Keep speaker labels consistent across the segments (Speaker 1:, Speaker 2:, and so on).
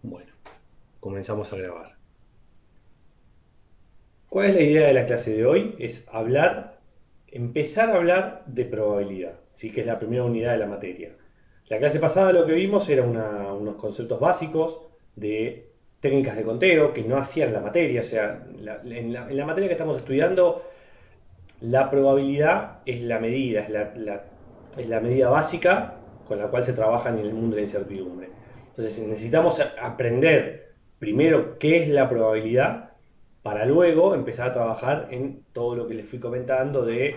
Speaker 1: Bueno, comenzamos a grabar. ¿Cuál es la idea de la clase de hoy? Es empezar a hablar de probabilidad, ¿sí? Que es la primera unidad de la materia. La clase pasada lo que vimos era unos conceptos básicos de técnicas de conteo que no hacían la materia, o sea, en la materia que estamos estudiando, la probabilidad es la medida, es la medida básica con la cual se trabaja en el mundo de la incertidumbre. Entonces necesitamos aprender primero qué es la probabilidad para luego empezar a trabajar en todo lo que les fui comentando de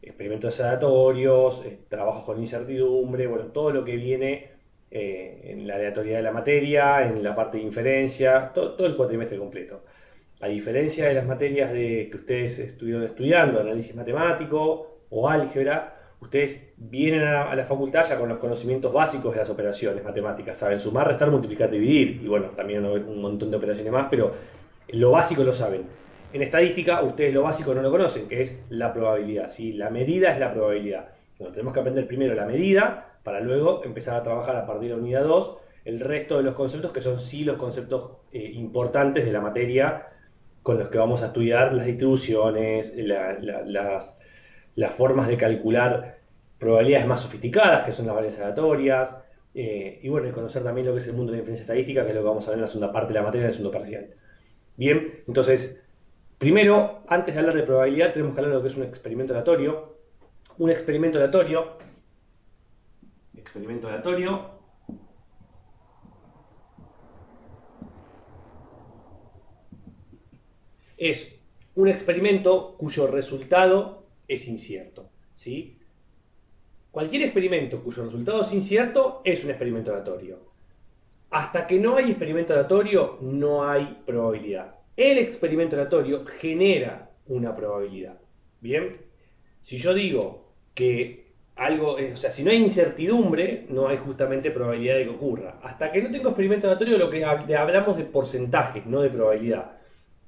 Speaker 1: experimentos aleatorios, trabajos con incertidumbre, bueno, todo lo que viene en la aleatoriedad de la materia, en la parte de inferencia, todo el cuatrimestre completo. A diferencia de las materias que ustedes estuvieron estudiando, análisis matemático o álgebra, ustedes vienen a la facultad ya con los conocimientos básicos de las operaciones matemáticas. Saben sumar, restar, multiplicar, dividir. Y bueno, también un montón de operaciones más, pero lo básico lo saben. En estadística, ustedes lo básico no lo conocen, que es la probabilidad. ¿Sí? La medida es la probabilidad. Bueno, tenemos que aprender primero la medida para luego empezar a trabajar a partir de la unidad 2 el resto de los conceptos que son sí los conceptos importantes de la materia con los que vamos a estudiar las distribuciones, las formas de calcular probabilidades más sofisticadas, que son las variables aleatorias, y bueno, y conocer también lo que es el mundo de la inferencia estadística, que es lo que vamos a ver en la segunda parte de la materia, en el segundo parcial. Bien, entonces, primero, antes de hablar de probabilidad, tenemos que hablar de lo que es un experimento aleatorio. Un experimento aleatorio es un experimento cuyo resultado es incierto, ¿sí? Cualquier experimento cuyo resultado es incierto es un experimento aleatorio. Hasta que no hay experimento aleatorio, no hay probabilidad. El experimento aleatorio genera una probabilidad. Bien, si yo digo que algo, o sea, si no hay incertidumbre, no hay justamente probabilidad de que ocurra. Hasta que no tengo experimento aleatorio, lo que hablamos de porcentajes, no de probabilidad.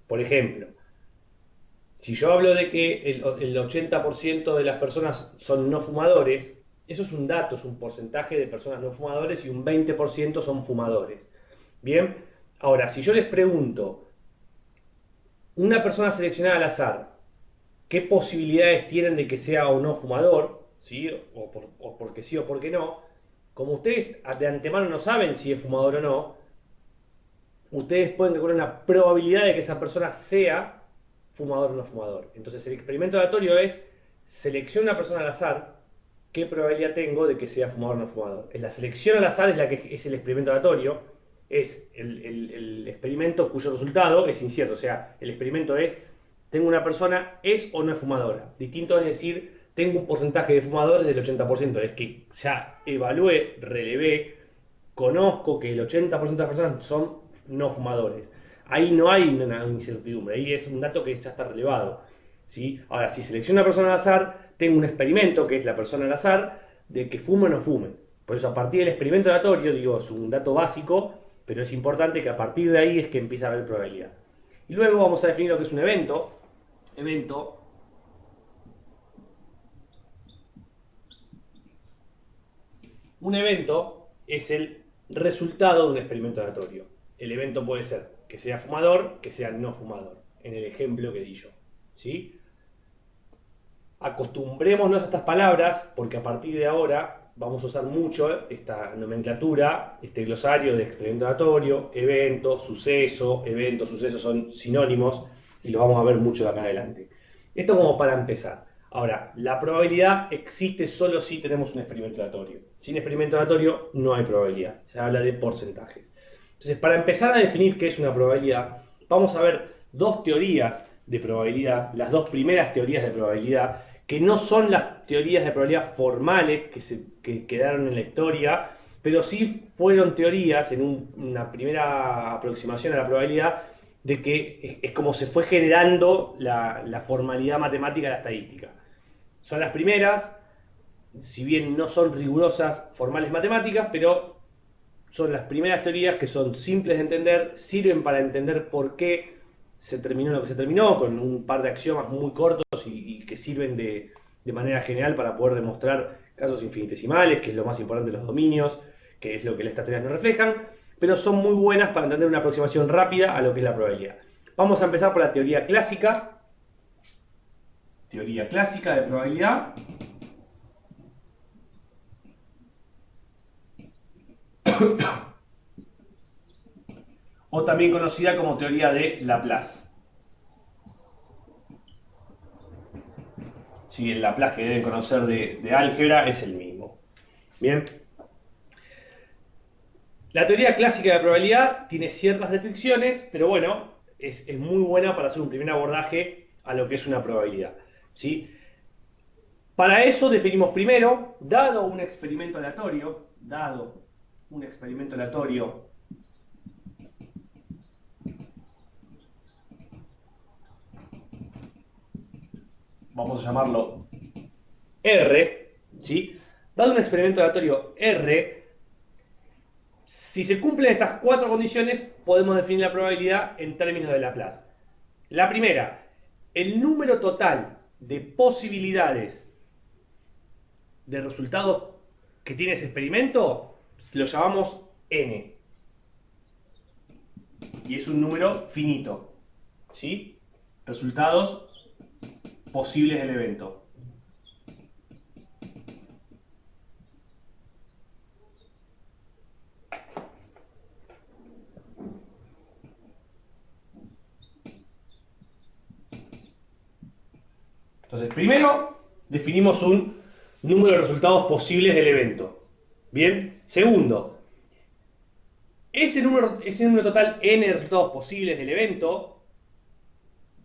Speaker 1: Por ejemplo, si yo hablo de que el 80% de las personas son no fumadores, eso es un dato, es un porcentaje de personas no fumadores y un 20% son fumadores. Bien, ahora, si yo les pregunto, una persona seleccionada al azar, ¿qué posibilidades tienen de que sea o no fumador? ¿Sí? O porque sí o porque no. Como ustedes de antemano no saben si es fumador o no, ustedes pueden calcular una probabilidad de que esa persona sea fumador o no fumador. Entonces el experimento aleatorio es selecciono una persona al azar, ¿qué probabilidad tengo de que sea fumador o no fumador? La selección al azar es la que es el experimento aleatorio, es el experimento cuyo resultado es incierto. O sea, el experimento es, tengo una persona, es o no es fumadora. Distinto es decir, tengo un porcentaje de fumadores del 80%, es que ya evalué, relevé, conozco que el 80% de las personas son no fumadores. Ahí no hay una incertidumbre, ahí es un dato que ya está relevado. ¿Sí? Ahora, si selecciono una persona al azar, tengo un experimento, que es la persona al azar, de que fume o no fume. Por eso, a partir del experimento aleatorio, digo, es un dato básico, pero es importante que a partir de ahí es que empieza a haber probabilidad. Y luego vamos a definir lo que es un evento. Evento, un evento es el resultado de un experimento aleatorio. El evento puede ser que sea fumador, que sea no fumador, en el ejemplo que di yo. ¿Sí? Acostumbrémonos a estas palabras porque a partir de ahora vamos a usar mucho esta nomenclatura, este glosario de experimento aleatorio, evento, suceso son sinónimos y lo vamos a ver mucho de acá en adelante. Esto como para empezar. Ahora, la probabilidad existe solo si tenemos un experimento aleatorio. Sin experimento aleatorio no hay probabilidad, se habla de porcentajes. Entonces, para empezar a definir qué es una probabilidad, vamos a ver dos teorías de probabilidad, las dos primeras teorías de probabilidad, que no son las teorías de probabilidad formales que quedaron en la historia, pero sí fueron teorías en una primera aproximación a la probabilidad de que es como se fue generando la formalidad matemática de la estadística. Son las primeras, si bien no son rigurosas formales matemáticas, pero son las primeras teorías que son simples de entender, sirven para entender por qué se terminó lo que se terminó, con un par de axiomas muy cortos y que sirven de manera general para poder demostrar casos infinitesimales, que es lo más importante de los dominios, que es lo que estas teorías nos reflejan. pero son muy buenas para entender una aproximación rápida a lo que es la probabilidad. Vamos a empezar por la teoría clásica. Teoría clásica de probabilidad. O también conocida como teoría de Laplace. Sí, el Laplace que deben conocer de álgebra es el mismo. Bien. La teoría clásica de probabilidad tiene ciertas restricciones, pero bueno, es muy buena para hacer un primer abordaje a lo que es una probabilidad. ¿Sí? Para eso definimos primero, dado un experimento aleatorio, vamos a llamarlo R, ¿sí? Dado un experimento aleatorio R, si se cumplen estas cuatro condiciones, podemos definir la probabilidad en términos de Laplace. La primera, el número total de posibilidades de resultados que tiene ese experimento lo llamamos n. Y es un número finito. ¿Sí? Resultados posibles del evento. Entonces, primero definimos un número de resultados posibles del evento. Bien. Segundo, ese número total n de resultados posibles del evento,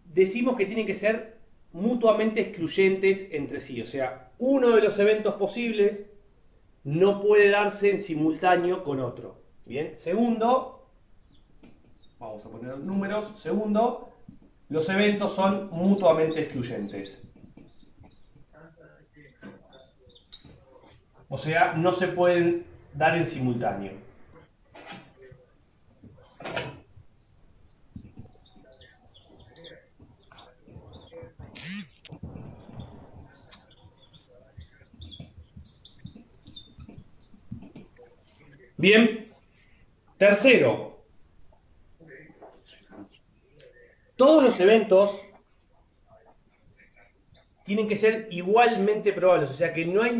Speaker 1: decimos que tienen que ser mutuamente excluyentes entre sí. O sea, uno de los eventos posibles no puede darse en simultáneo con otro. Bien. Segundo, vamos a poner los números. Segundo, los eventos son mutuamente excluyentes. O sea, no se pueden dar en simultáneo. Bien. Tercero, todos los eventos tienen que ser igualmente probables, o sea que no hay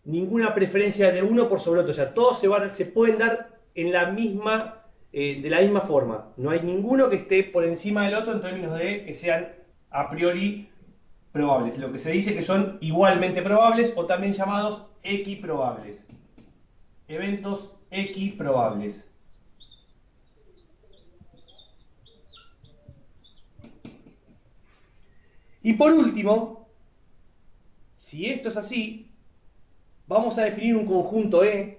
Speaker 1: ninguna preferencia de uno por sobre otro, o sea, todos se pueden dar en la misma, de la misma forma. No hay ninguno que esté por encima del otro en términos de que sean a priori probables. Lo que se dice que son igualmente probables o también llamados equiprobables. Eventos equiprobables. Y por último, si esto es así, vamos a definir un conjunto E.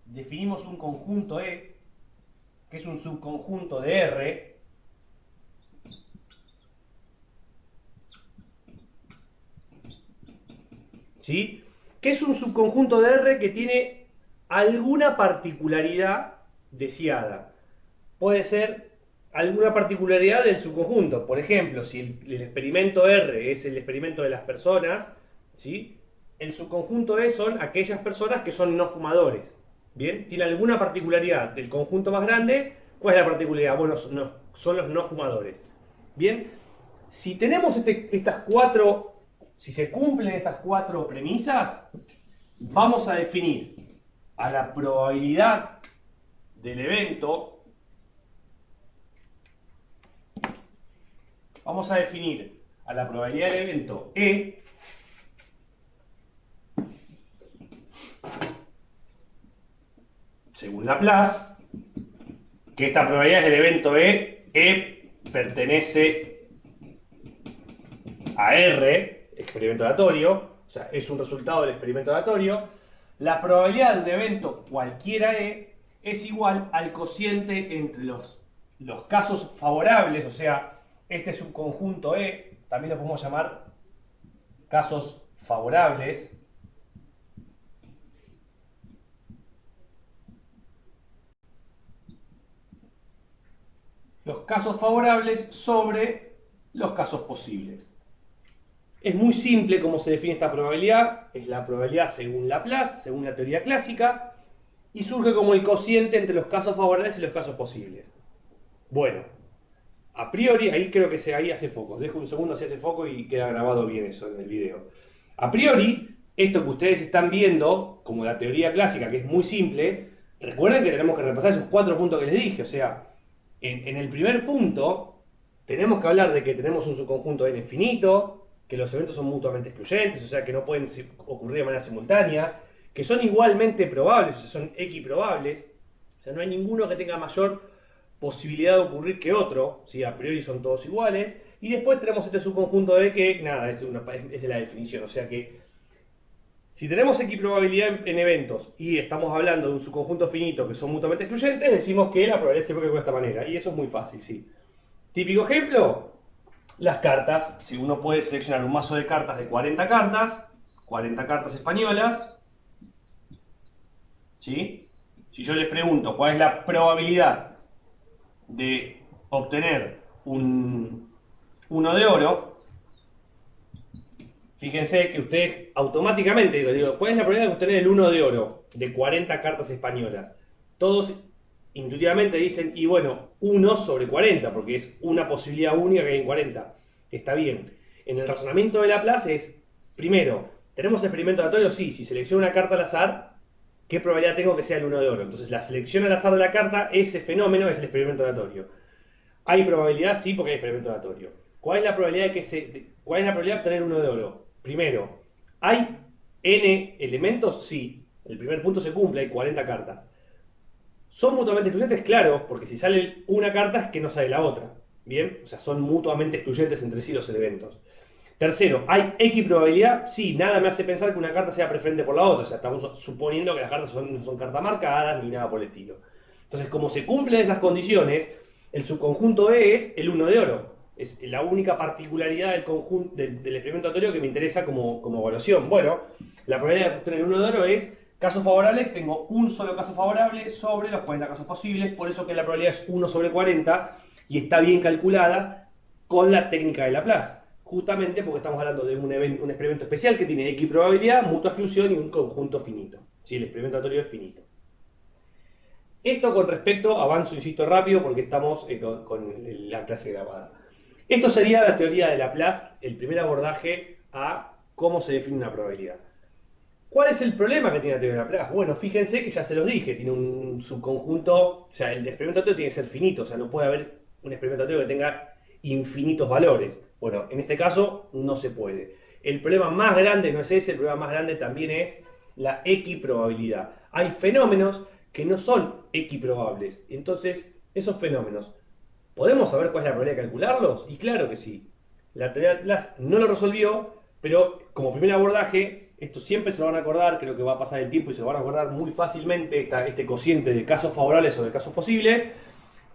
Speaker 1: Definimos un conjunto E, que es un subconjunto de R, ¿sí? Que es un subconjunto de R que tiene alguna particularidad deseada. Puede ser alguna particularidad del subconjunto. Por ejemplo, si el experimento R es el experimento de las personas, ¿sí? El subconjunto E son aquellas personas que son no fumadores. ¿Bien? Tiene alguna particularidad del conjunto más grande. ¿Cuál es la particularidad? Bueno, son los no fumadores. Bien, si tenemos estas cuatro, si se cumplen estas cuatro premisas, vamos a definir a la probabilidad del evento, vamos a definir a la probabilidad del evento E según Laplace, que esta probabilidad del evento E pertenece a R, experimento aleatorio, o sea, es un resultado del experimento aleatorio. La probabilidad de un evento cualquiera E es igual al cociente entre los casos favorables, o sea, este subconjunto E, también lo podemos llamar casos favorables, los casos favorables sobre los casos posibles. Es muy simple cómo se define esta probabilidad, es la probabilidad según Laplace, según la teoría clásica. y surge como el cociente entre los casos favorables y los casos posibles. Bueno, a priori, ahí creo que ahí hace foco. Dejo un segundo, así hace foco y queda grabado bien eso en el video. A priori, esto que ustedes están viendo, como la teoría clásica, que es muy simple, recuerden que tenemos que repasar esos 4 puntos que les dije. O sea, en el primer punto, tenemos que hablar de que tenemos un subconjunto n infinito, que los eventos son mutuamente excluyentes, o sea, que no pueden ocurrir de manera simultánea, que son igualmente probables, o sea, son equiprobables. O sea, no hay ninguno que tenga mayor posibilidad de ocurrir que otro, ¿sí? A priori son todos iguales, y después tenemos este subconjunto de que, nada, es de la definición, o sea que si tenemos equiprobabilidad en eventos y estamos hablando de un subconjunto finito que son mutuamente excluyentes, decimos que la probabilidad se cálcula de esta manera, y eso es muy fácil, sí. Típico ejemplo, las cartas. Si uno puede seleccionar un mazo de cartas de 40 cartas españolas, ¿sí? Si yo les pregunto cuál es la probabilidad de obtener un 1 de oro, fíjense que ustedes automáticamente, digo, ¿cuál es la probabilidad de obtener el 1 de oro de 40 cartas españolas? Todos intuitivamente dicen, y bueno, 1 sobre 40, porque es una posibilidad única que hay en 40. Está bien. En el razonamiento de Laplace es, primero, ¿tenemos experimento aleatorio? Sí, si selecciono una carta al azar, ¿qué probabilidad tengo que sea el 1 de oro? Entonces la selección al azar de la carta, ese fenómeno es el experimento aleatorio. ¿Hay probabilidad? Sí, porque hay experimento aleatorio. ¿Cuál es la probabilidad cuál es la probabilidad de obtener 1 de oro? Primero, ¿hay n elementos? Sí. El primer punto se cumple, hay 40 cartas. ¿Son mutuamente excluyentes? Claro, porque si sale una carta es que no sale la otra. ¿Bien? O sea, son mutuamente excluyentes entre sí los elementos. Tercero, ¿hay equiprobabilidad? Sí, nada me hace pensar que una carta sea preferente por la otra. O sea, estamos suponiendo que las cartas no son cartas marcadas ni nada por el estilo. Entonces, como se cumplen esas condiciones, el subconjunto E es el 1 de oro. Es la única particularidad del experimento aleatorio que me interesa como evaluación. Bueno, la probabilidad de obtener el 1 de oro es casos favorables, tengo un solo caso favorable sobre los 40 casos posibles, por eso que la probabilidad es 1 sobre 40 y está bien calculada con la técnica de Laplace. Justamente porque estamos hablando de un experimento especial que tiene equiprobabilidad, mutua exclusión y un conjunto finito. Si el experimento aleatorio es finito. Esto con respecto, avanzo, insisto, rápido porque estamos con la clase grabada. Esto sería la teoría de Laplace, el primer abordaje a cómo se define una probabilidad. ¿Cuál es el problema que tiene la teoría de Laplace? Bueno, fíjense que ya se los dije, tiene un subconjunto, o sea, el experimento aleatorio tiene que ser finito, o sea, no puede haber un experimento aleatorio que tenga infinitos valores. Bueno, en este caso no se puede. El problema más grande no es ese, el problema más grande también es la equiprobabilidad. Hay fenómenos que no son equiprobables. Entonces, esos fenómenos, ¿podemos saber cuál es la probabilidad de calcularlos? Y claro que sí. La teoría de Laplace no lo resolvió, pero como primer abordaje, esto siempre se lo van a acordar, creo que va a pasar el tiempo y se lo van a acordar muy fácilmente, este cociente de casos favorables sobre casos posibles,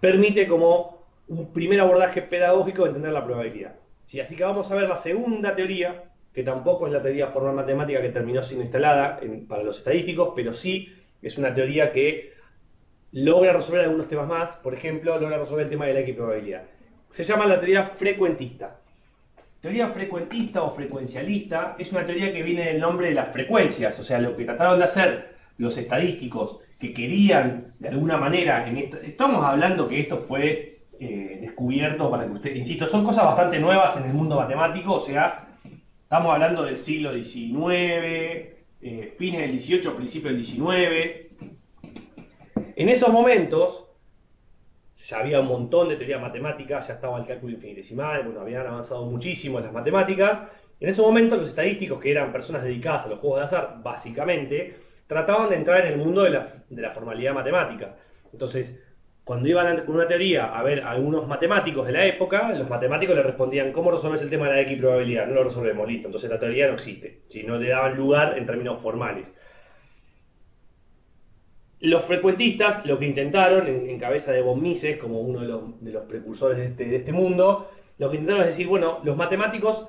Speaker 1: permite como un primer abordaje pedagógico de entender la probabilidad. Sí, así que vamos a ver la segunda teoría, que tampoco es la teoría formal matemática que terminó siendo instalada para los estadísticos, pero sí es una teoría que logra resolver algunos temas más, por ejemplo, logra resolver el tema de la equiprobabilidad. Se llama la teoría frecuentista. Teoría frecuentista o frecuencialista es una teoría que viene del nombre de las frecuencias, o sea, lo que trataron de hacer los estadísticos que querían de alguna manera, estamos hablando que esto fue descubierto para que usted, insisto, son cosas bastante nuevas en el mundo matemático, o sea, estamos hablando del siglo XIX, fines del XVIII, principios del XIX. En esos momentos ya había un montón de teoría matemática, ya estaba el cálculo infinitesimal, bueno, habían avanzado muchísimo en las matemáticas. En ese momento los estadísticos, que eran personas dedicadas a los juegos de azar, básicamente, trataban de entrar en el mundo de la formalidad matemática. Entonces, cuando iban con una teoría a ver a algunos matemáticos de la época, los matemáticos le respondían, ¿cómo resolves el tema de la equiprobabilidad? No lo resolvemos, listo. Entonces la teoría no existe, si no le daban lugar en términos formales. Los frecuentistas lo que intentaron, en cabeza de von Mises, como uno de los precursores de este mundo, lo que intentaron es decir, bueno, los matemáticos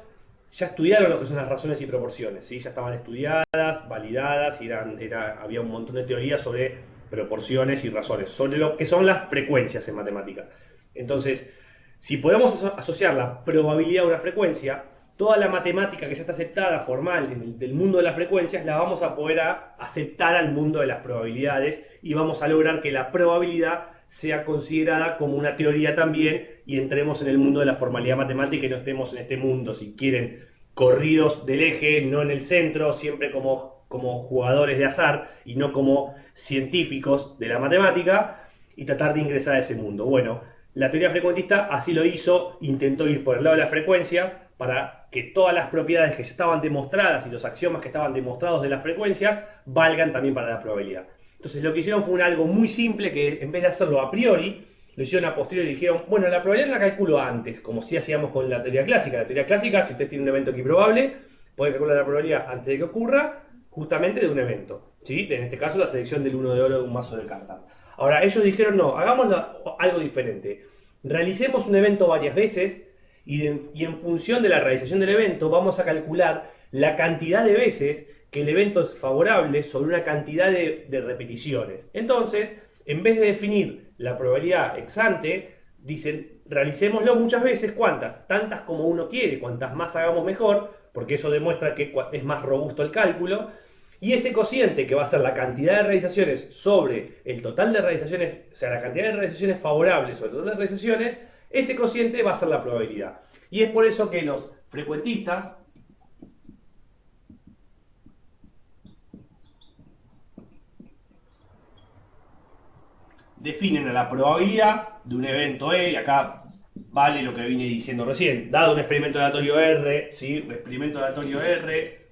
Speaker 1: ya estudiaron lo que son las razones y proporciones, ¿sí? Ya estaban estudiadas, validadas, y había un montón de teorías sobre proporciones y razones, sobre lo que son las frecuencias en matemática. Entonces, si podemos asociar la probabilidad a una frecuencia, toda la matemática que ya está aceptada, formal, del mundo de las frecuencias, la vamos a poder aceptar al mundo de las probabilidades y vamos a lograr que la probabilidad sea considerada como una teoría también y entremos en el mundo de la formalidad matemática y no estemos en este mundo, si quieren, corridos del eje, no en el centro, siempre como jugadores de azar y no como científicos de la matemática y tratar de ingresar a ese mundo. Bueno, la teoría frecuentista así lo hizo, intentó ir por el lado de las frecuencias para que todas las propiedades que estaban demostradas y los axiomas que estaban demostrados de las frecuencias valgan también para la probabilidad. Entonces lo que hicieron fue algo muy simple que en vez de hacerlo a priori, lo hicieron a posteriori y dijeron, bueno, la probabilidad la calculo antes, como si hacíamos con la teoría clásica. La teoría clásica, si usted tiene un evento equiprobable, puede calcular la probabilidad antes de que ocurra, justamente de un evento. ¿Sí? En este caso, la selección del 1 de oro de un mazo de cartas. Ahora, ellos dijeron, no, hagamos algo diferente. Realicemos un evento varias veces y en función de la realización del evento vamos a calcular la cantidad de veces que el evento es favorable sobre una cantidad de repeticiones. Entonces, en vez de definir la probabilidad ex ante, dicen, realicémoslo muchas veces, ¿cuántas? Tantas como uno quiere, cuantas más hagamos mejor, porque eso demuestra que es más robusto el cálculo. Y ese cociente, que va a ser la cantidad de realizaciones sobre el total de realizaciones, o sea, la cantidad de realizaciones favorables sobre el total de realizaciones, ese cociente va a ser la probabilidad. Y es por eso que los frecuentistas definen a la probabilidad de un evento E, y acá vale lo que vine diciendo recién, dado un experimento aleatorio R, ¿sí? Un experimento aleatorio R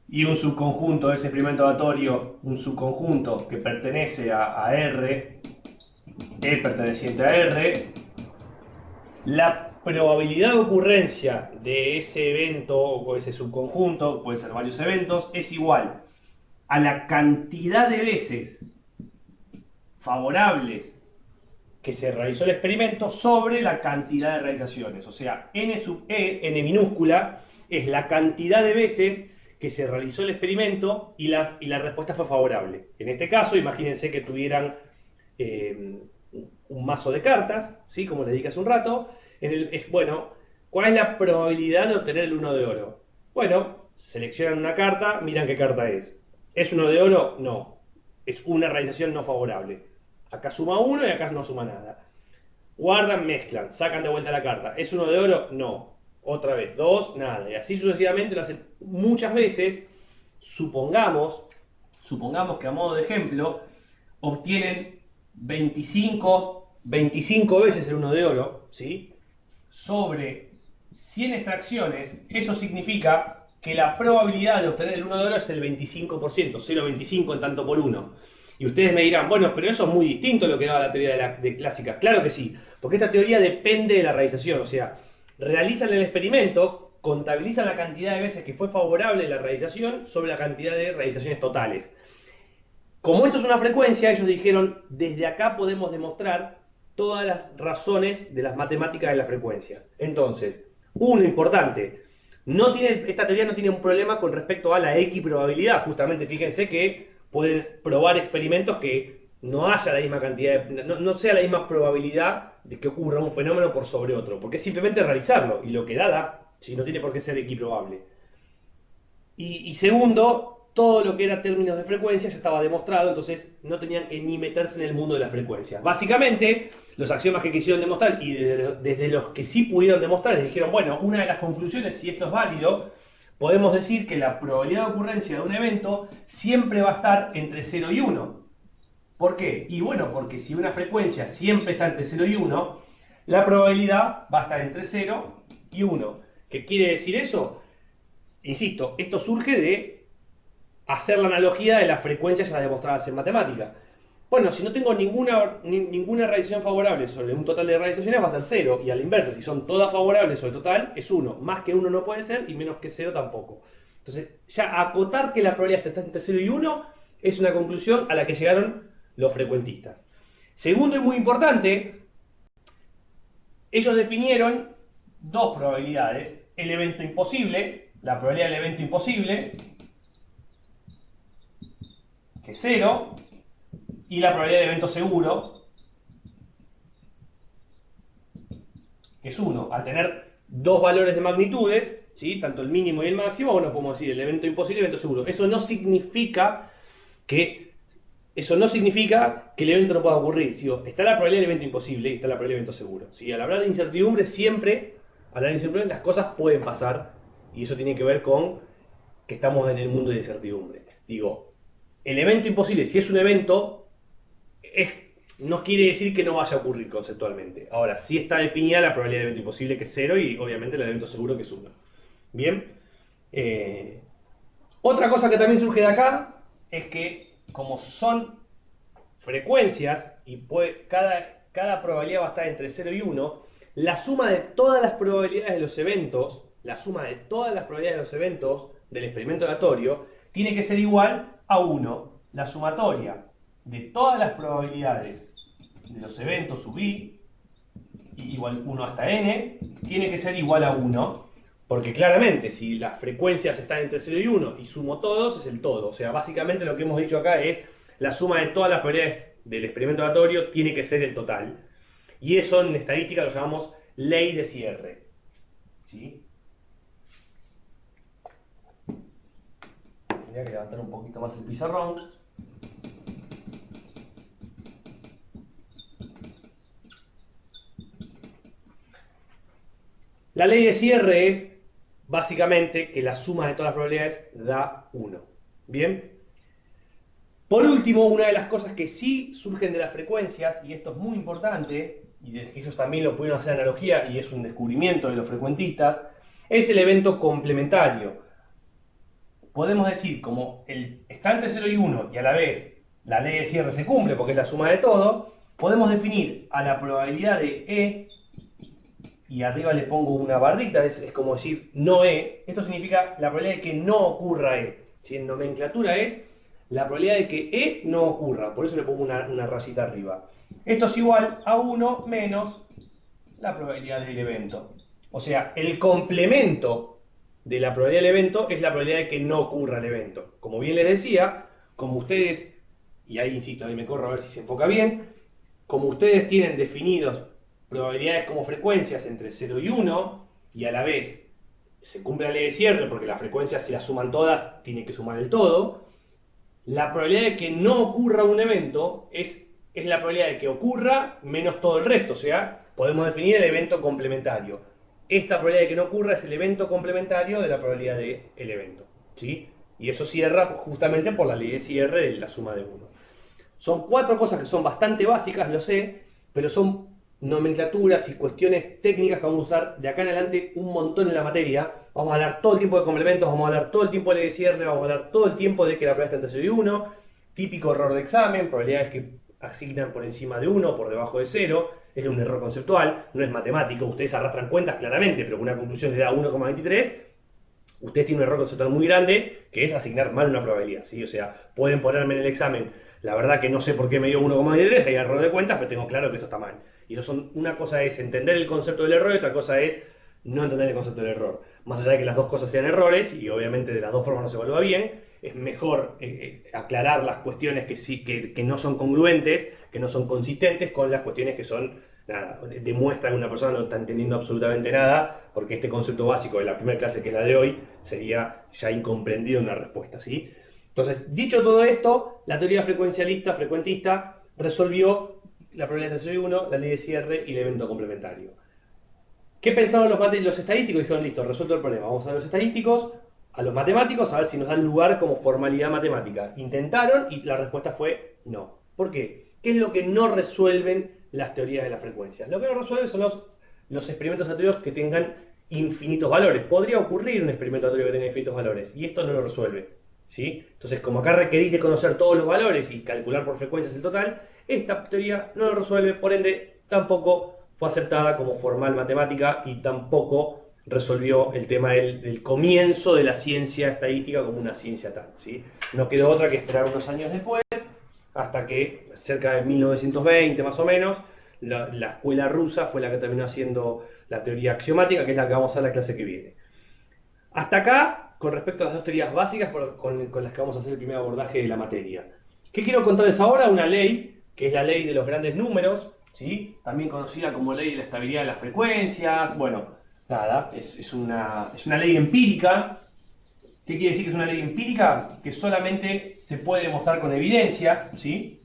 Speaker 1: y un subconjunto de ese experimento aleatorio, un subconjunto que pertenece a R, E perteneciente a R, la probabilidad de ocurrencia de ese evento o ese subconjunto, pueden ser varios eventos, es igual a la cantidad de veces favorables que se realizó el experimento sobre la cantidad de realizaciones. O sea, n sub e, n minúscula, es la cantidad de veces que se realizó el experimento y la respuesta fue favorable. En este caso, imagínense que tuvieran un mazo de cartas, ¿sí? Como les dije hace un rato. Bueno, ¿cuál es la probabilidad de obtener el 1 de oro? Bueno, seleccionan una carta, miran qué carta es. ¿Es 1 de oro? No. Es una realización no favorable. Acá suma 1 y acá no suma nada. Guardan, mezclan, sacan de vuelta la carta. ¿Es 1 de oro? No. Otra vez, 2, nada. Y así sucesivamente lo hacen muchas veces. Supongamos, supongamos que a modo de ejemplo, obtienen 25 veces el 1 de oro, ¿sí? Sobre 100 extracciones, eso significa que la probabilidad de obtener el 1 de oro es el 25%, 0,25 en tanto por 1. Y ustedes me dirán, bueno, pero eso es muy distinto a lo que daba la teoría de clásica. Claro que sí, porque esta teoría depende de la realización, o sea, realizan el experimento, contabilizan la cantidad de veces que fue favorable la realización sobre la cantidad de realizaciones totales. Como esto es una frecuencia, ellos dijeron, desde acá podemos demostrar todas las razones de las matemáticas de la frecuencia. Entonces, uno importante, esta teoría no tiene un problema con respecto a la equiprobabilidad. Justamente fíjense que pueden probar experimentos que no haya la misma cantidad, no sea la misma probabilidad de que ocurra un fenómeno por sobre otro, porque es simplemente realizarlo, y lo que da, si no tiene por qué ser equiprobable. Y segundo, todo lo que era términos de frecuencia ya estaba demostrado, entonces no tenían que ni meterse en el mundo de las frecuencias. Básicamente, los axiomas que quisieron demostrar y desde los que sí pudieron demostrar, les dijeron, bueno, una de las conclusiones, si esto es válido, podemos decir que la probabilidad de ocurrencia de un evento siempre va a estar entre 0 y 1. ¿Por qué? Y bueno, porque si una frecuencia siempre está entre 0 y 1, la probabilidad va a estar entre 0 y 1. ¿Qué quiere decir eso? Insisto, esto surge de hacer la analogía de las frecuencias ya demostradas en matemática. Bueno, si no tengo ninguna realización favorable sobre un total de realizaciones va a ser 0, y a la inversa, si son todas favorables sobre el total, es 1. Más que 1 no puede ser y menos que 0 tampoco. Entonces, ya acotar que la probabilidad está entre 0 y 1 es una conclusión a la que llegaron los frecuentistas. Segundo y muy importante, ellos definieron dos probabilidades: el evento imposible, la probabilidad del evento imposible, que es 0, y la probabilidad de evento seguro, que es 1. Al tener dos valores de magnitudes, ¿sí? Tanto el mínimo y el máximo, bueno, podemos decir el evento imposible y el evento seguro. Eso no significa que el evento no pueda ocurrir. Digo, está la probabilidad del evento imposible y está la probabilidad del evento seguro. ¿Sí? Al hablar de incertidumbre, siempre, al hablar de incertidumbre, las cosas pueden pasar. Y eso tiene que ver con que estamos en el mundo de incertidumbre. Digo, el evento imposible, si es un evento, no quiere decir que no vaya a ocurrir conceptualmente. Ahora, sí está definida la probabilidad del evento imposible, que es 0, y obviamente el evento seguro, que es 1. Bien. Otra cosa que también surge de acá es que, como son frecuencias y cada probabilidad va a estar entre 0 y 1, la suma de todas las probabilidades de los eventos, del experimento aleatorio, tiene que ser igual a 1. La sumatoria de todas las probabilidades de los eventos sub i, igual 1 hasta n, tiene que ser igual a 1. Porque claramente, si las frecuencias están entre 0 y 1 y sumo todos, es el todo. O sea, básicamente lo que hemos dicho acá es la suma de todas las probabilidades del experimento aleatorio tiene que ser el total. Y eso en estadística lo llamamos ley de cierre. ¿Sí? Tendría que levantar un poquito más el pizarrón. La ley de cierre es básicamente que la suma de todas las probabilidades da 1. ¿Bien? Por último, una de las cosas que sí surgen de las frecuencias, y esto es muy importante, y ellos también lo pudieron hacer analogía, y es un descubrimiento de los frecuentistas, es el evento complementario. Podemos decir, como está entre 0 y 1, y a la vez la ley de cierre se cumple porque es la suma de todo, podemos definir a la probabilidad de E, y arriba le pongo una barrita, es como decir no E. Esto significa la probabilidad de que no ocurra E. Si en nomenclatura es la probabilidad de que E no ocurra, por eso le pongo una rayita arriba. Esto es igual a 1 menos la probabilidad del evento. O sea, el complemento de la probabilidad del evento es la probabilidad de que no ocurra el evento. Como bien les decía, como ustedes, y ahí insisto, ahí me corro a ver si se enfoca bien, como ustedes tienen definidos probabilidades como frecuencias entre 0 y 1, y a la vez se cumple la ley de cierre porque las frecuencias, si las suman todas, tienen que sumar el todo, la probabilidad de que no ocurra un evento es la probabilidad de que ocurra menos todo el resto. O sea, podemos definir el evento complementario. Esta probabilidad de que no ocurra es el evento complementario de la probabilidad del evento. ¿Sí? Y eso cierra justamente por la ley de cierre de la suma de 1. Son 4 cosas que son bastante básicas, lo sé, pero son nomenclaturas y cuestiones técnicas que vamos a usar de acá en adelante un montón en la materia. Vamos a hablar todo el tiempo de complementos, vamos a hablar todo el tiempo de ley de cierre, vamos a hablar todo el tiempo de que la probabilidad está entre 0 y 1, típico error de examen, probabilidades que asignan por encima de 1 o por debajo de 0, es un error conceptual, no es matemático, ustedes arrastran cuentas claramente, pero con una conclusión les da 1,23, ustedes tienen un error conceptual muy grande, que es asignar mal una probabilidad, ¿sí? O sea, pueden ponerme en el examen, la verdad que no sé por qué me dio 1,23, hay error de cuentas, pero tengo claro que esto está mal. Y una cosa es entender el concepto del error y otra cosa es no entender el concepto del error. Más allá de que las dos cosas sean errores, y obviamente de las dos formas no se evalúa bien, es mejor aclarar las cuestiones que no son congruentes, que no son consistentes, con las cuestiones que son, nada, demuestran que una persona no está entendiendo absolutamente nada, porque este concepto básico de la primera clase, que es la de hoy, sería ya incomprendido en una respuesta, ¿sí? Entonces, dicho todo esto, la teoría frecuentista, resolvió la probabilidad de 0 y 1, la ley de cierre y el evento complementario. ¿Qué pensaron los estadísticos? Dijeron, listo, resuelto el problema. Vamos a los estadísticos, a los matemáticos, a ver si nos dan lugar como formalidad matemática. Intentaron y la respuesta fue no. ¿Por qué? ¿Qué es lo que no resuelven las teorías de las frecuencias? Lo que no resuelven son los experimentos aleatorios que tengan infinitos valores. Podría ocurrir un experimento aleatorio que tenga infinitos valores, y esto no lo resuelve. ¿Sí? Entonces, como acá requerís de conocer todos los valores y calcular por frecuencias el total, esta teoría no lo resuelve, por ende, tampoco fue aceptada como formal matemática y tampoco resolvió el tema del comienzo de la ciencia estadística como una ciencia tal, ¿sí? No quedó otra que esperar unos años después, hasta que cerca de 1920 más o menos, la escuela rusa fue la que terminó haciendo la teoría axiomática, que es la que vamos a ver la clase que viene. Hasta acá, con respecto a las dos teorías básicas con las que vamos a hacer el primer abordaje de la materia. ¿Qué quiero contarles ahora? Una ley, que es la ley de los grandes números, ¿sí? También conocida como ley de la estabilidad de las frecuencias. Bueno, nada, es una ley empírica. ¿Qué quiere decir que es una ley empírica? Que solamente se puede demostrar con evidencia, ¿sí?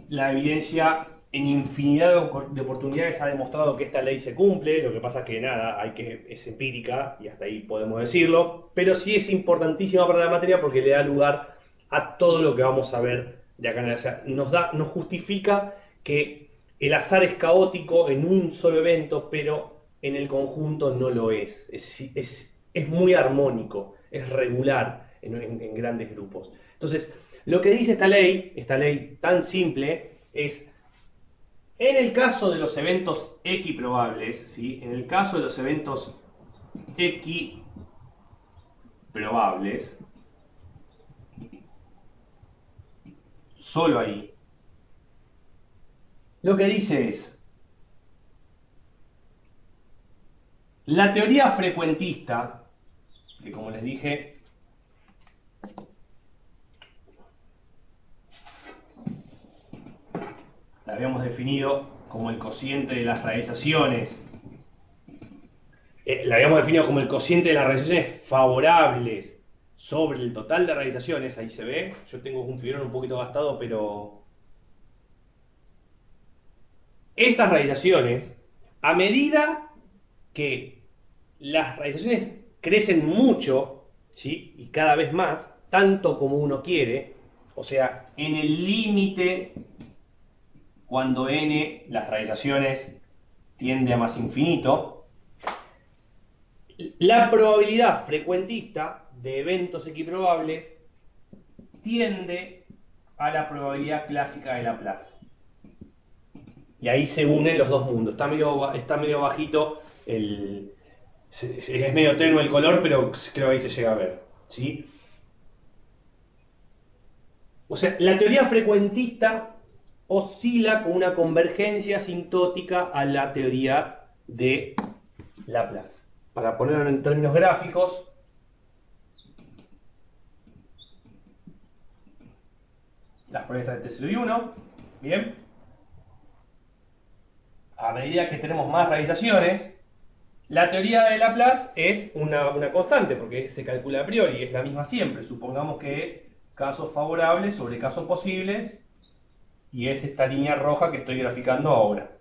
Speaker 1: La evidencia en infinidad de oportunidades ha demostrado que esta ley se cumple, lo que pasa es que nada, es empírica y hasta ahí podemos decirlo, pero sí es importantísima para la materia porque le da lugar a todo lo que vamos a ver de acá en adelante. O sea, nos justifica que el azar es caótico en un solo evento, pero en el conjunto no lo es. Es muy armónico, es regular en grandes grupos. Entonces, lo que dice esta ley tan simple, es en el caso de los eventos equiprobables, ¿sí? En el caso de los eventos equiprobables, solo ahí, lo que dice es, la teoría frecuentista, que como les dije, la habíamos definido como el cociente de las realizaciones, la habíamos definido como el cociente de las realizaciones favorables sobre el total de realizaciones, ahí se ve, yo tengo un fibrón un poquito gastado, pero estas realizaciones, a medida que las realizaciones crecen mucho, ¿sí? Y cada vez más, tanto como uno quiere, o sea, en el límite, cuando n las realizaciones tiende a más infinito, la probabilidad frecuentista de eventos equiprobables tiende a la probabilidad clásica de Laplace. Y ahí se unen los dos mundos. Está medio bajito, es medio tenue el color, pero creo que ahí se llega a ver, ¿sí? O sea, la teoría frecuentista oscila con una convergencia asintótica a la teoría de Laplace. Para ponerlo en términos gráficos, las proyectas de T0 y 1, bien, a medida que tenemos más realizaciones, la teoría de Laplace es una constante, porque se calcula a priori, es la misma siempre. Supongamos que es casos favorables sobre casos posibles, y es esta línea roja que estoy graficando ahora.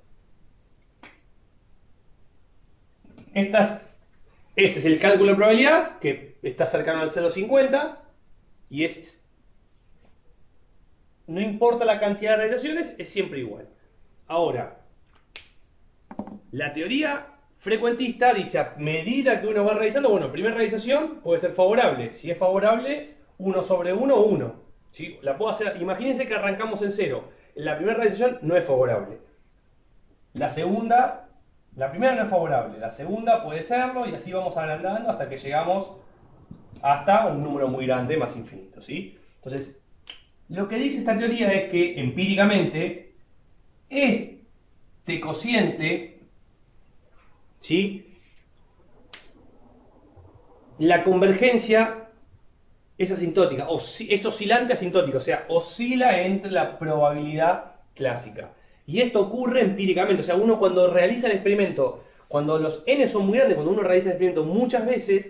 Speaker 1: Ese es el cálculo de probabilidad, que está cercano al 0,50, y no importa la cantidad de realizaciones, es siempre igual. Ahora, la teoría frecuentista dice, a medida que uno va realizando, bueno, primera realización puede ser favorable. Si es favorable, 1 sobre 1, 1. ¿Sí? La puedo hacer, imagínense que arrancamos en 0. La primera realización no es favorable. La segunda, la primera no es favorable. La segunda puede serlo, y así vamos agrandando hasta que llegamos hasta un número muy grande, más infinito. ¿Sí? Entonces, lo que dice esta teoría es que empíricamente este cociente, ¿sí? La convergencia es asintótica, es oscilante asintótica, o sea, oscila entre la probabilidad clásica. Y esto ocurre empíricamente, o sea, uno cuando realiza el experimento, cuando los n son muy grandes, cuando uno realiza el experimento muchas veces,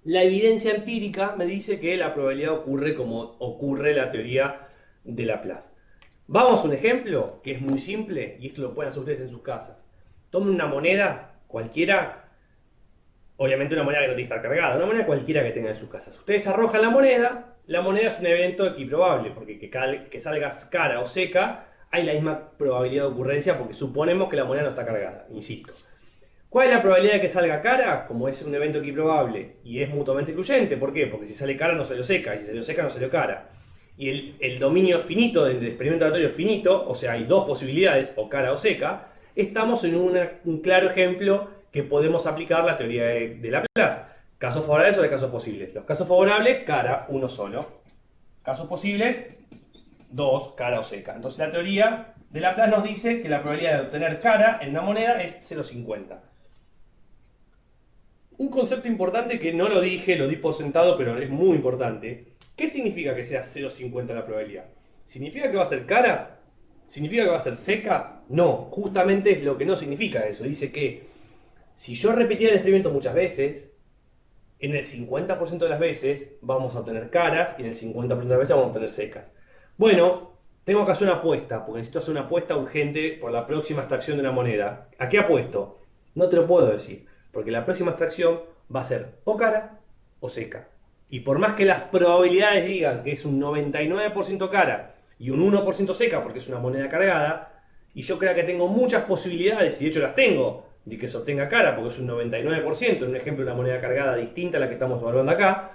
Speaker 1: la evidencia empírica me dice que la probabilidad ocurre como ocurre la teoría de Laplace. Vamos a un ejemplo que es muy simple, y esto lo pueden hacer ustedes en sus casas. Tomen una moneda cualquiera, obviamente una moneda que no tiene que estar cargada, una moneda cualquiera que tengan en sus casas. Ustedes arrojan la moneda es un evento equiprobable, porque que salga cara o seca, hay la misma probabilidad de ocurrencia porque suponemos que la moneda no está cargada, insisto. ¿Cuál es la probabilidad de que salga cara? Como es un evento equiprobable y es mutuamente excluyente, ¿por qué? Porque si sale cara no salió seca, y si salió seca no salió cara. Y el dominio finito del experimento aleatorio finito, o sea, hay dos posibilidades, o cara o seca, estamos en un claro ejemplo que podemos aplicar la teoría de Laplace. Casos favorables o de casos posibles. Los casos favorables, cara, uno solo. Casos posibles, dos, cara o seca. Entonces la teoría de Laplace nos dice que la probabilidad de obtener cara en una moneda es 0,50. Un concepto importante que no lo dije, lo di por sentado, pero es muy importante. ¿Qué significa que sea 0,50 la probabilidad? ¿Significa que va a ser cara? ¿Significa que va a ser seca? No, justamente es lo que no significa eso. Dice que si yo repetía el experimento muchas veces, en el 50% de las veces vamos a obtener caras y en el 50% de las veces vamos a obtener secas. Bueno, tengo que hacer una apuesta, porque necesito hacer una apuesta urgente por la próxima extracción de una moneda. ¿A qué apuesto? No te lo puedo decir, porque la próxima extracción va a ser o cara o seca. Y por más que las probabilidades digan que es un 99% cara y un 1% seca, porque es una moneda cargada, y yo creo que tengo muchas posibilidades, y de hecho las tengo, de que se obtenga cara, porque es un 99%, en un ejemplo de una moneda cargada distinta a la que estamos evaluando acá,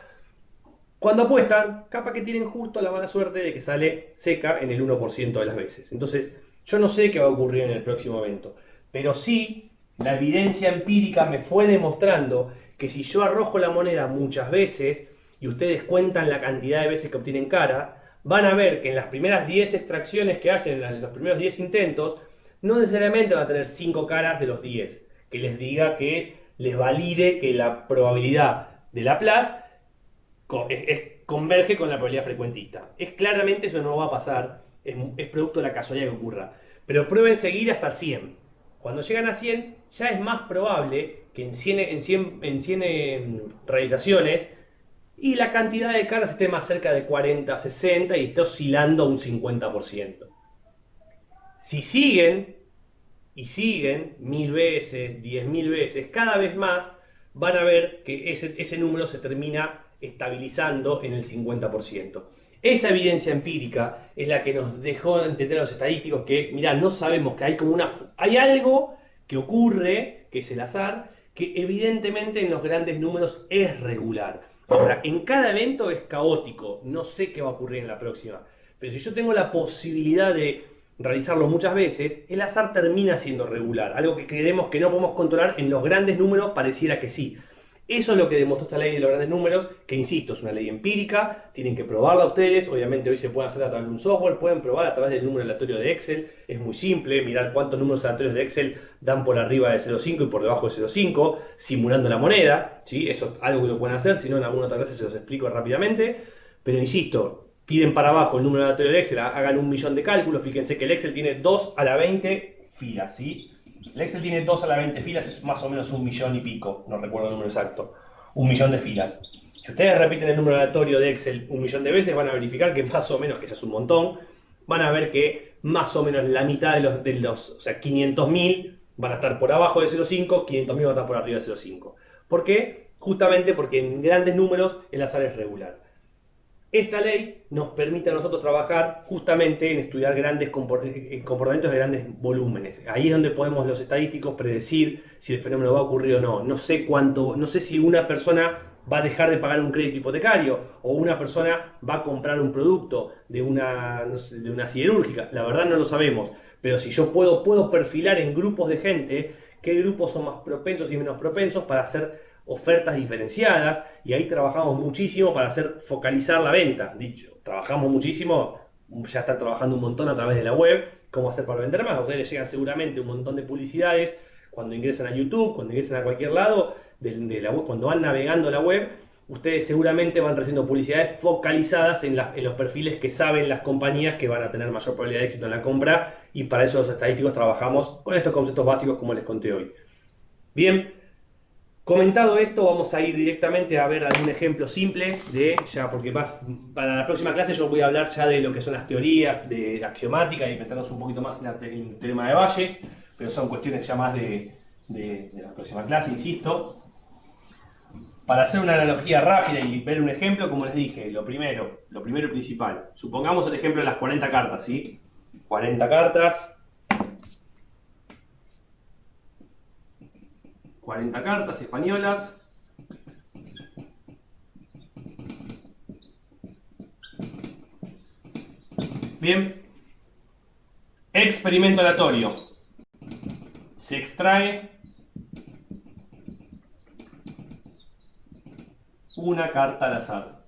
Speaker 1: cuando apuestan, capaz que tienen justo la mala suerte de que sale seca en el 1% de las veces. Entonces, yo no sé qué va a ocurrir en el próximo evento, pero sí la evidencia empírica me fue demostrando que si yo arrojo la moneda muchas veces y ustedes cuentan la cantidad de veces que obtienen cara, van a ver que en las primeras 10 extracciones que hacen, en los primeros 10 intentos, no necesariamente van a tener 5 caras de los 10, que les diga que les valide que la probabilidad de Laplace converge con la probabilidad frecuentista. Es claramente eso no va a pasar, es producto de la casualidad que ocurra. Pero prueben seguir hasta 100. Cuando llegan a 100, ya es más probable que en 100 realizaciones y la cantidad de caras esté más cerca de 40, 60 y esté oscilando a un 50%. Si siguen y siguen 1000 veces, 10.000 veces, cada vez más van a ver que ese número se termina estabilizando en el 50%. Esa evidencia empírica es la que nos dejó entender a los estadísticos que, mirá, no sabemos que hay algo que ocurre, que es el azar, que evidentemente en los grandes números es regular. Ahora, en cada evento es caótico, no sé qué va a ocurrir en la próxima, pero si yo tengo la posibilidad de realizarlo muchas veces, el azar termina siendo regular, algo que creemos que no podemos controlar en los grandes números, pareciera que sí. Eso es lo que demostró esta ley de los grandes números, que insisto, es una ley empírica, tienen que probarla ustedes, obviamente hoy se puede hacer a través de un software, pueden probar a través del número aleatorio de Excel, es muy simple, mirar cuántos números aleatorios de Excel dan por arriba de 0,5 y por debajo de 0,5, simulando la moneda, ¿sí? Eso es algo que lo pueden hacer, si no en alguna otra clase se los explico rápidamente, pero insisto, tiren para abajo el número aleatorio de Excel, hagan 1.000.000 de cálculos, fíjense que el Excel tiene 2 a la 20 filas, ¿sí? El Excel tiene 2 a la 20 filas, es más o menos 1.000.000 y pico, no recuerdo el número exacto, 1.000.000 de filas. Si ustedes repiten el número aleatorio de Excel 1.000.000 de veces, van a verificar que más o menos, que ya es un montón, van a ver que más o menos la mitad o sea, 500.000 van a estar por abajo de 0,5, 500.000 van a estar por arriba de 0,5. ¿Por qué? Justamente porque en grandes números el azar es regular. Esta ley nos permite a nosotros trabajar justamente en estudiar grandes comportamientos de grandes volúmenes. Ahí es donde podemos los estadísticos predecir si el fenómeno va a ocurrir o no. No sé cuánto, no sé si una persona va a dejar de pagar un crédito hipotecario o una persona va a comprar un producto de una, no sé, de una siderúrgica. La verdad no lo sabemos. Pero si yo puedo perfilar en grupos de gente qué grupos son más propensos y menos propensos para hacer ofertas diferenciadas y ahí trabajamos muchísimo para hacer focalizar la venta. Dicho, trabajamos muchísimo, ya están trabajando un montón a través de la web, cómo hacer para vender más. A ustedes les llegan seguramente un montón de publicidades cuando ingresan a YouTube, cuando ingresan a cualquier lado de la web, cuando van navegando la web, ustedes seguramente van recibiendo publicidades focalizadas en los perfiles que saben las compañías que van a tener mayor probabilidad de éxito en la compra y para eso los estadísticos trabajamos con estos conceptos básicos como les conté hoy. Bien, comentado esto, vamos a ir directamente a ver algún ejemplo simple porque para la próxima clase yo voy a hablar ya de lo que son las teorías de axiomática y meternos un poquito más en el teorema de Bayes, pero son cuestiones ya más de la próxima clase, insisto. Para hacer una analogía rápida y ver un ejemplo, como les dije, lo primero y principal. Supongamos el ejemplo de las 40 cartas, ¿sí? 40 cartas. 40 cartas españolas. Bien. Experimento aleatorio. Se extrae una carta al azar.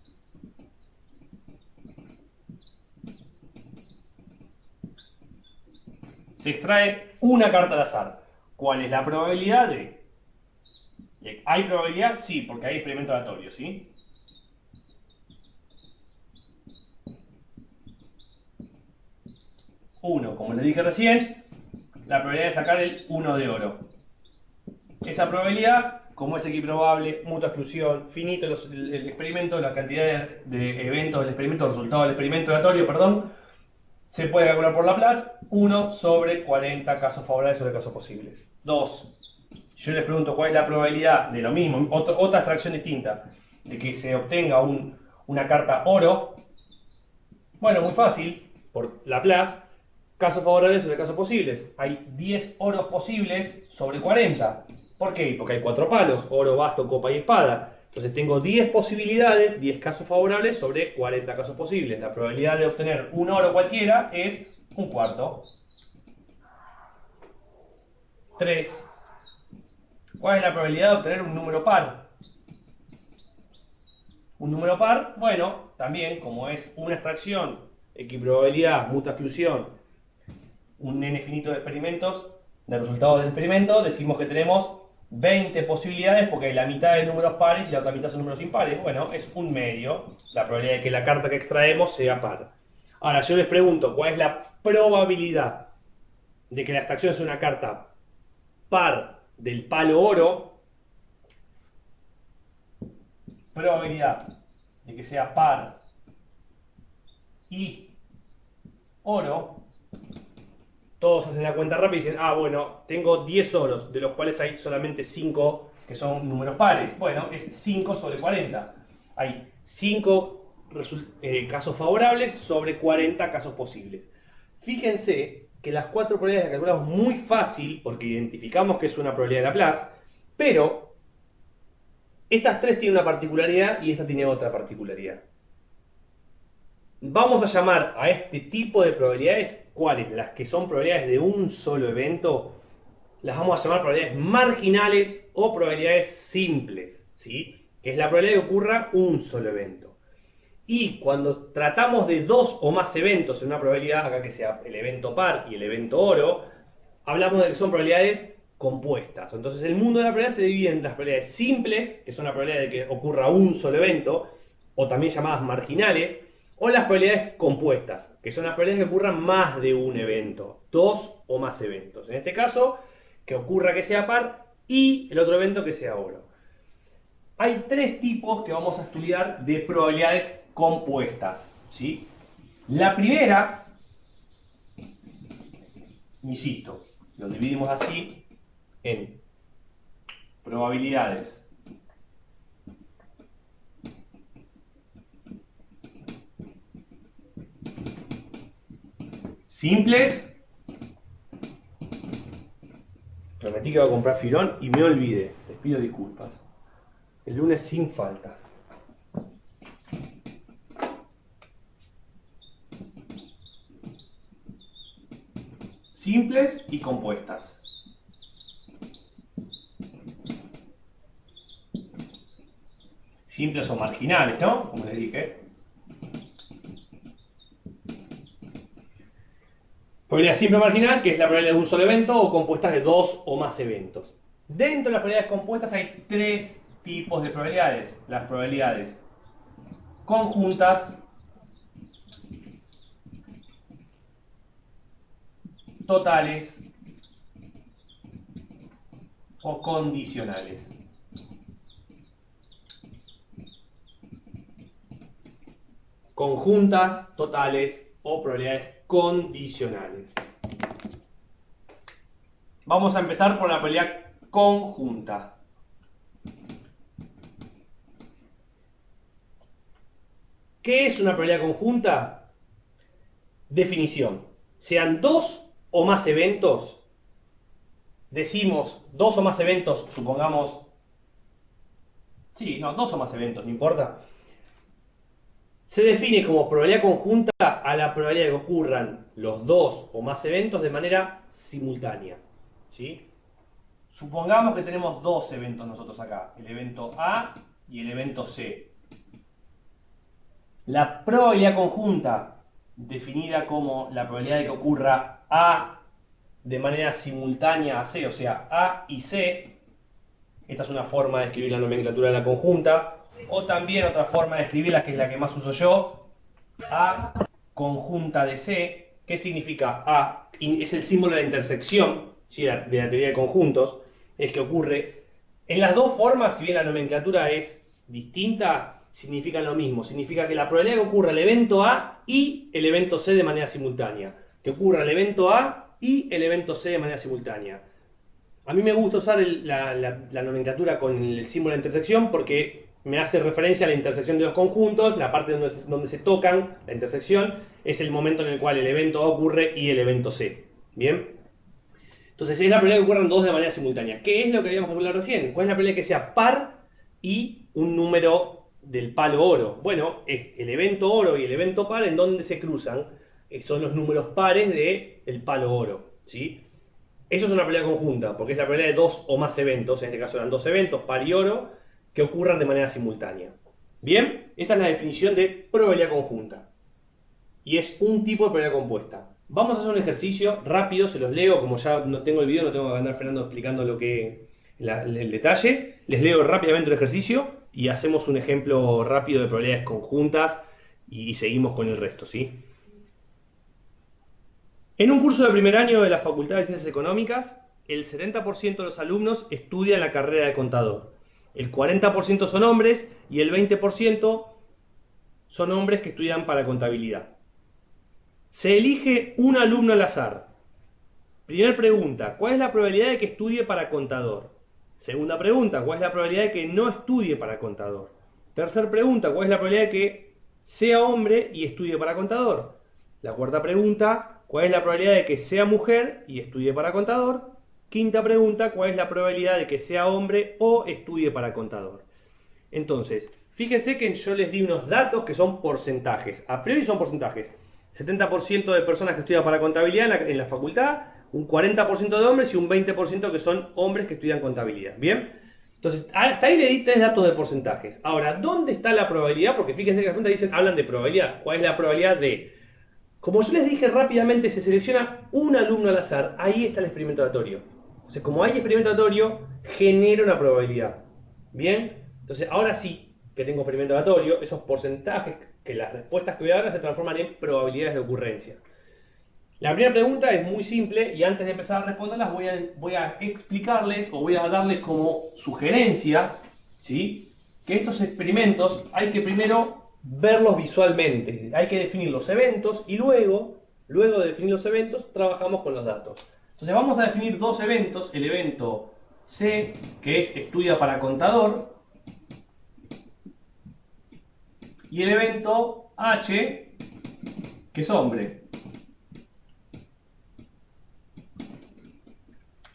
Speaker 1: Se extrae una carta al azar. ¿Cuál es la probabilidad de? ¿Hay probabilidad? Sí, porque hay experimento aleatorio, ¿sí? 1. Como les dije recién, la probabilidad de sacar el 1 de oro. Esa probabilidad, como es equiprobable, mutua exclusión, finito el experimento, la cantidad de eventos del experimento, resultado del experimento aleatorio, perdón, se puede calcular por Laplace, 1 sobre 40 casos favorables sobre casos posibles. 2. Yo les pregunto cuál es la probabilidad de lo mismo, otra extracción distinta, de que se obtenga una carta oro. Bueno, muy fácil, por Laplace, casos favorables sobre casos posibles. Hay 10 oros posibles sobre 40. ¿Por qué? Porque hay 4 palos, oro, basto, copa y espada. Entonces tengo 10 posibilidades, 10 casos favorables sobre 40 casos posibles. La probabilidad de obtener un oro cualquiera es un cuarto. 3. ¿Cuál es la probabilidad de obtener un número par? Un número par, bueno, también como es una extracción, equiprobabilidad, mutua exclusión, un n finito de experimentos, de resultados del experimento, decimos que tenemos 20 posibilidades porque hay la mitad de números pares y la otra mitad son números impares. Bueno, es un medio la probabilidad de que la carta que extraemos sea par. Ahora, yo les pregunto, ¿cuál es la probabilidad de que la extracción sea una carta par del palo oro? Probabilidad de que sea par y oro. Todos hacen la cuenta rápida y dicen, ah, bueno, tengo 10 oros, de los cuales hay solamente 5 que son números pares. Bueno, es 5 sobre 40. Hay 5 casos favorables sobre 40 casos posibles. Fíjense que las 4 probabilidades las calculamos muy fácil porque identificamos que es una probabilidad de Laplace, pero estas 3 tienen una particularidad y esta tiene otra particularidad. Vamos a llamar a este tipo de probabilidades, ¿cuáles? Las que son probabilidades de un solo evento, las vamos a llamar probabilidades marginales o probabilidades simples, ¿sí? Que es la probabilidad de que ocurra un solo evento. Y cuando tratamos de 2 o más eventos en una probabilidad, acá que sea el evento par y el evento oro, hablamos de que son probabilidades compuestas. Entonces el mundo de la probabilidad se divide en las probabilidades simples, que son la probabilidad de que ocurra un solo evento, o también llamadas marginales, o las probabilidades compuestas, que son las probabilidades que ocurran más de un evento, 2 o más eventos. En este caso, que ocurra que sea par y el otro evento que sea oro. Hay 3 tipos que vamos a estudiar de probabilidades compuestas, ¿sí? La primera, insisto, lo dividimos así en probabilidades simples. Prometí que iba a comprar filón y me olvidé. Les pido disculpas. El lunes sin falta. Simples y compuestas. Simples o marginales, ¿no? Como les dije. Probabilidad simple o marginal, que es la probabilidad de un solo evento, o compuestas de 2 o más eventos. Dentro de las probabilidades compuestas hay 3 tipos de probabilidades. Las probabilidades conjuntas, totales o condicionales. Conjuntas, totales o probabilidades condicionales. Vamos a empezar por la probabilidad conjunta. ¿Qué es una probabilidad conjunta? Definición. Sean 2 o más eventos. Decimos 2 o más eventos, supongamos. Sí, no, 2 o más eventos, no importa. Se define como probabilidad conjunta a la probabilidad de que ocurran los 2 o más eventos de manera simultánea, ¿sí? Supongamos que tenemos 2 eventos nosotros acá, el evento A y el evento C. La probabilidad conjunta, definida como la probabilidad de que ocurra A de manera simultánea a C, o sea, A y C, esta es una forma de escribir la nomenclatura de la conjunta, o también otra forma de escribirla, que es la que más uso yo, A conjunta de C, ¿Qué significa A? Es el símbolo de la intersección, ¿sí? De la teoría de conjuntos. Es que ocurre en las dos formas, si bien la nomenclatura es distinta, significan lo mismo. Significa que la probabilidad de que ocurra el evento A y el evento C de manera simultánea. Que ocurra el evento A y el evento C de manera simultánea. A mí me gusta usar la nomenclatura con el símbolo de intersección porque me hace referencia a la intersección de los conjuntos, la parte donde se tocan, la intersección, es el momento en el cual el evento A ocurre y el evento C. ¿Bien? Entonces es la probabilidad de que ocurran dos de manera simultánea. ¿Qué es lo que habíamos hablado recién? ¿Cuál es la probabilidad de que sea par y un número del palo oro? Bueno, es el evento oro y el evento par en donde se cruzan, son los números pares del palo oro. ¿Sí? Eso es una probabilidad conjunta, porque es la probabilidad de dos o más eventos, en este caso eran dos eventos, par y oro, que ocurran de manera simultánea. Bien, esa es la definición de probabilidad conjunta. Y es un tipo de probabilidad compuesta. Vamos a hacer un ejercicio rápido, se los leo, como ya no tengo el video, no tengo que andar Fernando explicando el detalle. Les leo rápidamente el ejercicio y hacemos un ejemplo rápido de probabilidades conjuntas y seguimos con el resto, ¿sí? En un curso de primer año de la Facultad de Ciencias Económicas, el 70% de los alumnos estudian la carrera de contador. El 40% son hombres y el 20% son hombres que estudian para contabilidad. Se elige un alumno al azar. Primera pregunta, ¿cuál es la probabilidad de que estudie para contador? Segunda pregunta, ¿cuál es la probabilidad de que no estudie para contador? Tercera pregunta, ¿cuál es la probabilidad de que sea hombre y estudie para contador? La cuarta pregunta, ¿cuál es la probabilidad de que sea mujer y estudie para contador? Quinta pregunta, ¿cuál es la probabilidad de que sea hombre o estudie para contador? Entonces, fíjense que yo les di unos datos que son porcentajes. A priori son porcentajes. 70% de personas que estudian para contabilidad en la facultad, un 40% de hombres y un 20% que son hombres que estudian contabilidad. ¿Bien? Entonces, hasta ahí le di tres datos de porcentajes. Ahora, ¿dónde está la probabilidad? Porque fíjense que las preguntas dicen, hablan de probabilidad. ¿Cuál es la probabilidad de? Como yo les dije rápidamente, se selecciona un alumno al azar. Ahí está el experimento aleatorio. O sea, como hay experimento aleatorio, genera una probabilidad. ¿Bien? Entonces, ahora sí que tengo experimento aleatorio, esos porcentajes, que las respuestas que voy a dar se transforman en probabilidades de ocurrencia. La primera pregunta es muy simple y antes de empezar a responderlas voy a explicarles o voy a darles como sugerencia, ¿sí? Que estos experimentos hay que primero verlos visualmente, hay que definir los eventos y luego de definir los eventos, trabajamos con los datos. Entonces vamos a definir dos eventos, el evento C, que es estudia para contador, y el evento H, que es hombre.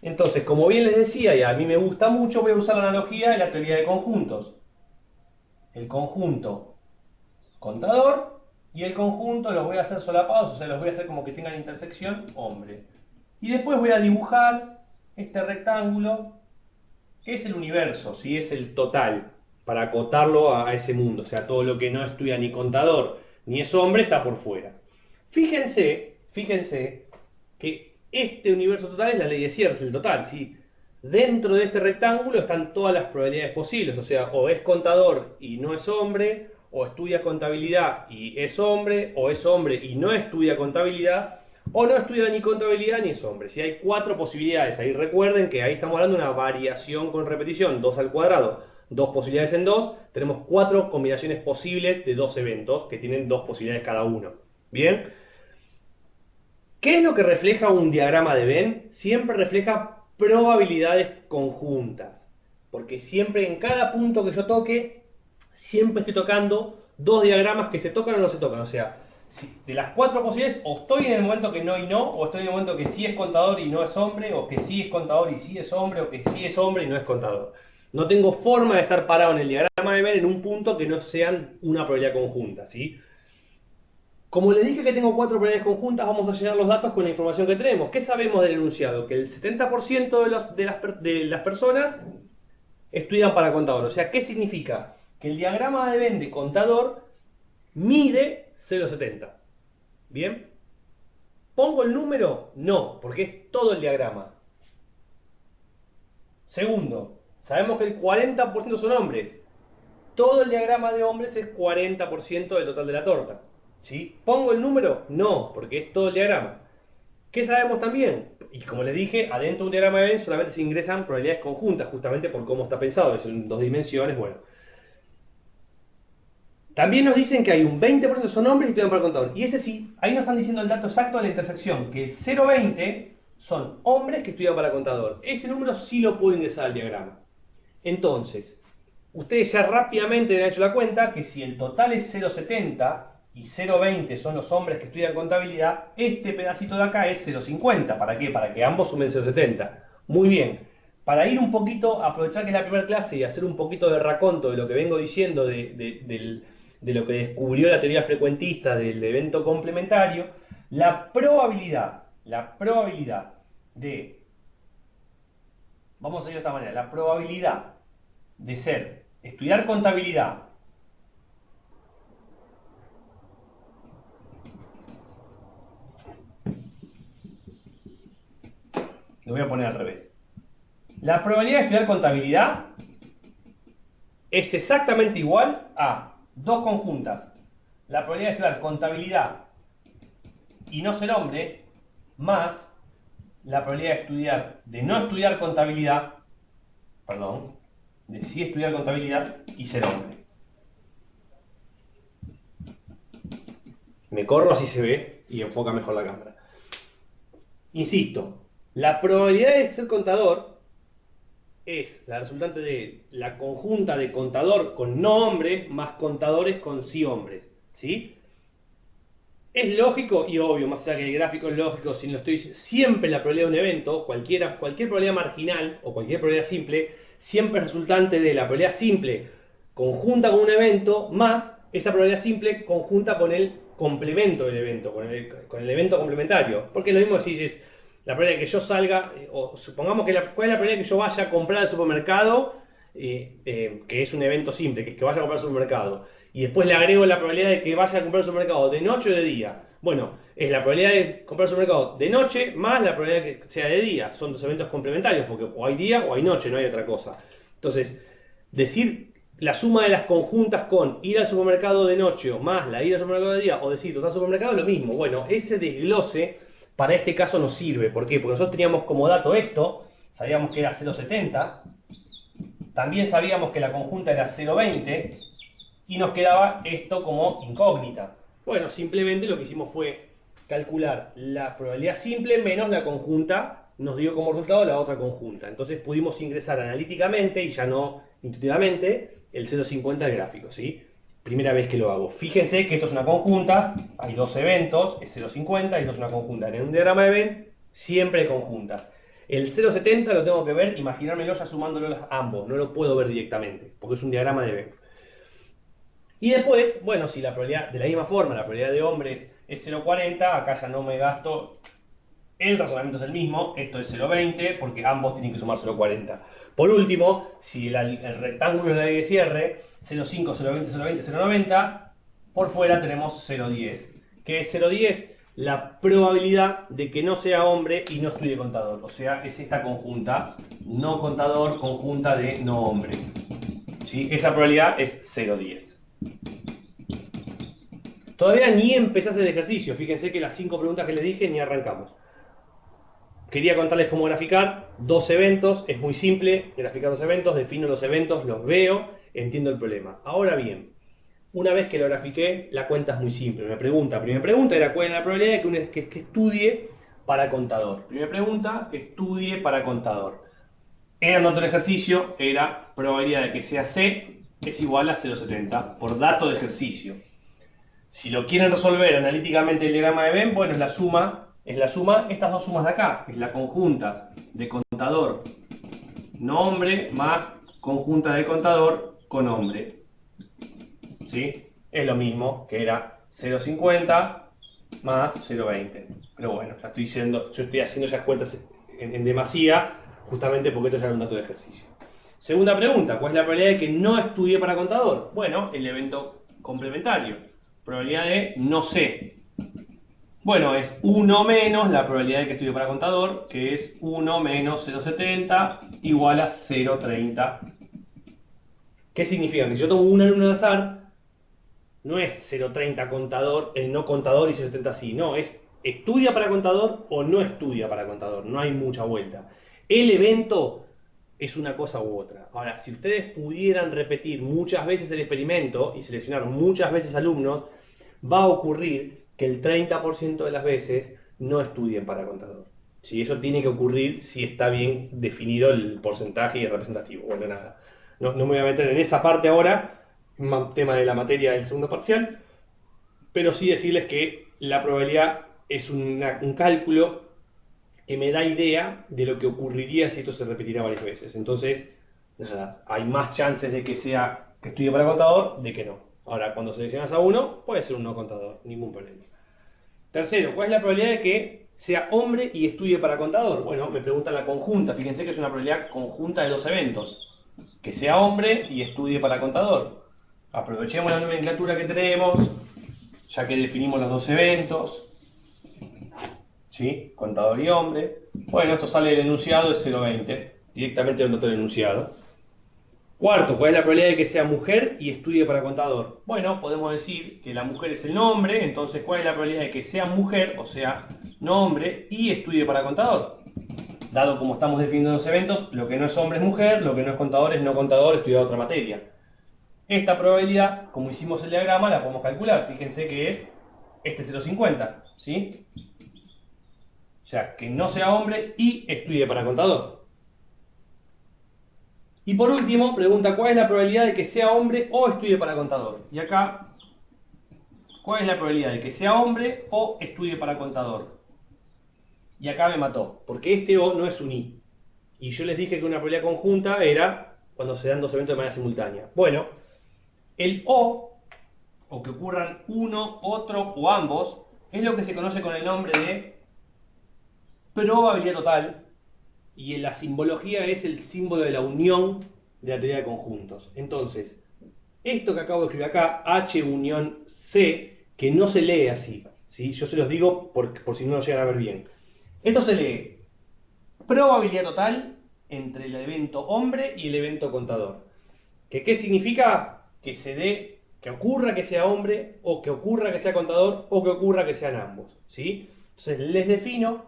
Speaker 1: Entonces, como bien les decía, y a mí me gusta mucho, voy a usar la analogía de la teoría de conjuntos. El conjunto contador y el conjunto los voy a hacer solapados, o sea, los voy a hacer como que tengan intersección hombre. Y después voy a dibujar este rectángulo, que es el universo, ¿sí? Es el total, para acotarlo a ese mundo. O sea, todo lo que no estudia ni contador ni es hombre está por fuera. Fíjense que este universo total es la ley de Sierre, es el total, ¿sí? Dentro de este rectángulo están todas las probabilidades posibles, o sea, o es contador y no es hombre, o estudia contabilidad y es hombre, o es hombre y no estudia contabilidad, o no estudia ni contabilidad ni es hombre. Si hay cuatro posibilidades, ahí recuerden que ahí estamos hablando de una variación con repetición, 2 al cuadrado, dos posibilidades en 2, tenemos cuatro combinaciones posibles de dos eventos que tienen dos posibilidades cada uno. ¿Bien? ¿Qué es lo que refleja un diagrama de Venn? Siempre refleja probabilidades conjuntas. Porque siempre en cada punto que yo toque, siempre estoy tocando dos diagramas que se tocan o no se tocan. O sea, de las cuatro posibilidades, o estoy en el momento que no y no, o estoy en el momento que sí es contador y no es hombre, o que sí es contador y sí es hombre, o que sí es hombre y no es contador. No tengo forma de estar parado en el diagrama de Venn en un punto que no sean una probabilidad conjunta, ¿sí? Como les dije que tengo cuatro probabilidades conjuntas, vamos a llenar los datos con la información que tenemos. ¿Qué sabemos del enunciado? Que el 70% de las personas estudian para contador. O sea, ¿qué significa? Que el diagrama de Venn de contador mide 0,70. ¿Bien? ¿Pongo el número? No, porque es todo el diagrama. Segundo, sabemos que el 40% son hombres. Todo el diagrama de hombres es 40% del total de la torta. ¿Sí? ¿Pongo el número? No, porque es todo el diagrama. ¿Qué sabemos también? Y como les dije, adentro de un diagrama de Venn solamente se ingresan probabilidades conjuntas, justamente por cómo está pensado, es en dos dimensiones, bueno. También nos dicen que hay un 20% son hombres y estudian para contador. Y ese sí, ahí nos están diciendo el dato exacto de la intersección, que 0,20 son hombres que estudian para contador. Ese número sí lo puedo ingresar al diagrama. Entonces, ustedes ya rápidamente han hecho la cuenta que si el total es 0,70 y 0,20 son los hombres que estudian contabilidad, este pedacito de acá es 0,50. ¿Para qué? Para que ambos sumen 0,70. Muy bien. Para ir un poquito, aprovechar que es la primera clase y hacer un poquito de raconto de lo que vengo diciendo de lo que descubrió la teoría frecuentista del evento complementario, la probabilidad de, vamos a ir de esta manera, la probabilidad de estudiar contabilidad, lo voy a poner al revés. La probabilidad de estudiar contabilidad es exactamente igual a dos conjuntas. La probabilidad de estudiar contabilidad y no ser hombre, más la probabilidad de no estudiar contabilidad, perdón, de sí estudiar contabilidad y ser hombre. Me corro así se ve y enfoca mejor la cámara. Insisto, la probabilidad de ser contador es la resultante de la conjunta de contador con no hombres más contadores con sí hombres. ¿Sí? Es lógico y obvio, más allá que el gráfico es lógico, si lo estoy siempre la probabilidad de un evento, cualquier probabilidad marginal o cualquier probabilidad simple, siempre es resultante de la probabilidad simple conjunta con un evento más esa probabilidad simple conjunta con el complemento del evento, con el evento complementario. Porque es lo mismo decir, es la probabilidad de que yo salga, o supongamos que ¿cuál es la probabilidad de que yo vaya a comprar al supermercado? Que es un evento simple, que es que vaya a comprar al supermercado y después le agrego la probabilidad de que vaya a comprar al supermercado de noche o de día. Bueno, es la probabilidad de comprar al supermercado de noche más la probabilidad de que sea de día. Son dos eventos complementarios, porque o hay día o hay noche, no hay otra cosa. Entonces, decir la suma de las conjuntas con ir al supermercado de noche o más la ir al supermercado de día, o decir total supermercado, es lo mismo. Bueno, ese desglose para este caso nos sirve. ¿Por qué? Porque nosotros teníamos como dato esto, sabíamos que era 0,70, también sabíamos que la conjunta era 0,20, y nos quedaba esto como incógnita. Bueno, simplemente lo que hicimos fue calcular la probabilidad simple menos la conjunta, nos dio como resultado la otra conjunta. Entonces pudimos ingresar analíticamente y ya no intuitivamente el 0,50 al gráfico, ¿sí? Primera vez que lo hago. Fíjense que esto es una conjunta, hay dos eventos, es 0,50 y esto es una conjunta. En un diagrama de Venn siempre hay conjuntas. El 0,70 lo tengo que ver, imaginármelo ya sumándolo ambos, no lo puedo ver directamente, porque es un diagrama de Venn. Y después, bueno, si la probabilidad, de la misma forma, la probabilidad de hombres es 0,40, acá ya no me gasto, el razonamiento es el mismo, esto es 0,20, porque ambos tienen que sumar 0,40. Por último, si el rectángulo es la ley de cierre, 0,5, 0,20, 0,20, 0,90, por fuera tenemos 0,10. ¿Qué es 0,10? La probabilidad de que no sea hombre y no estudie contador. O sea, es esta conjunta, no contador, conjunta de no hombre. ¿Sí? Esa probabilidad es 0,10. Todavía ni empezás el ejercicio, fíjense que las 5 preguntas que les dije ni arrancamos. Quería contarles cómo graficar dos eventos, es muy simple graficar dos eventos, defino los eventos, los veo, entiendo el problema. Ahora bien, una vez que lo grafiqué, la cuenta es muy simple. Primera pregunta era cuál es la probabilidad de que estudie para contador. Primera pregunta, estudie para contador. En otro ejercicio era probabilidad de que sea C es igual a 0,70 por dato de ejercicio. Si lo quieren resolver analíticamente el diagrama de Venn, bueno, es la suma, estas dos sumas de acá, es la conjunta de contador no hombre más conjunta de contador con hombre. ¿Sí? Es lo mismo que era 0,50 más 0,20. Pero bueno, ya estoy diciendo, yo estoy haciendo esas cuentas en demasía, justamente porque esto ya es un dato de ejercicio. Segunda pregunta, ¿cuál es la probabilidad de que no estudie para contador? Bueno, el evento complementario. Probabilidad de no sé. Bueno, es 1 menos la probabilidad de que estudie para contador, que es 1 menos 0,70 igual a 0,30. ¿Qué significa? Que si yo tomo un alumno al azar, No es 0,30 contador, no contador y 0,30 sí. No, es estudia para contador o no estudia para contador. No hay mucha vuelta. El evento es una cosa u otra. Ahora, si ustedes pudieran repetir muchas veces el experimento y seleccionar muchas veces alumnos, va a ocurrir que el 30% de las veces no estudien para contador. Si eso tiene que ocurrir si está bien definido el porcentaje y el representativo. Bueno, nada. No me voy a meter en esa parte ahora, tema de la materia del segundo parcial, pero sí decirles que la probabilidad es un cálculo que me da idea de lo que ocurriría si esto se repetirá varias veces. Entonces, nada, hay más chances de que sea que estudie para contador de que no. Ahora, cuando seleccionas a uno, puede ser un no contador, ningún problema. Tercero, ¿cuál es la probabilidad de que sea hombre y estudie para contador? Bueno, me preguntan la conjunta. Fíjense que es una probabilidad conjunta de dos eventos. Que sea hombre y estudie para contador. Aprovechemos la nomenclatura que tenemos, ya que definimos los dos eventos. ¿Sí? Contador y hombre. Bueno, esto sale del enunciado de 0,20. Directamente del dato del enunciado. Cuarto, ¿cuál es la probabilidad de que sea mujer y estudie para contador? Bueno, podemos decir que la mujer es el nombre, entonces ¿cuál es la probabilidad de que sea mujer, o sea, nombre, y estudie para contador? Dado como estamos definiendo los eventos, lo que no es hombre es mujer, lo que no es contador es no contador, estudiado otra materia. Esta probabilidad, como hicimos el diagrama, la podemos calcular. Fíjense que es este 0,50, ¿sí? O sea, que no sea hombre y estudie para contador. Y por último, pregunta, ¿cuál es la probabilidad de que sea hombre o estudie para contador? Y acá, ¿cuál es la probabilidad de que sea hombre o estudie para contador? Y acá me mató, porque este O no es un I. Y yo les dije que una probabilidad conjunta era cuando se dan dos eventos de manera simultánea. Bueno, el o que ocurran uno, otro o ambos, es lo que se conoce con el nombre de probabilidad total, y en la simbología es el símbolo de la unión de la teoría de conjuntos. Entonces, esto que acabo de escribir acá, H unión C, que no se lee así, ¿sí? Yo se los digo por si no lo llegan a ver bien. Esto se lee probabilidad total entre el evento hombre y el evento contador. ¿Qué significa? Que se dé, que ocurra que sea hombre, o que ocurra que sea contador, o que ocurra que sean ambos, ¿sí? Entonces les defino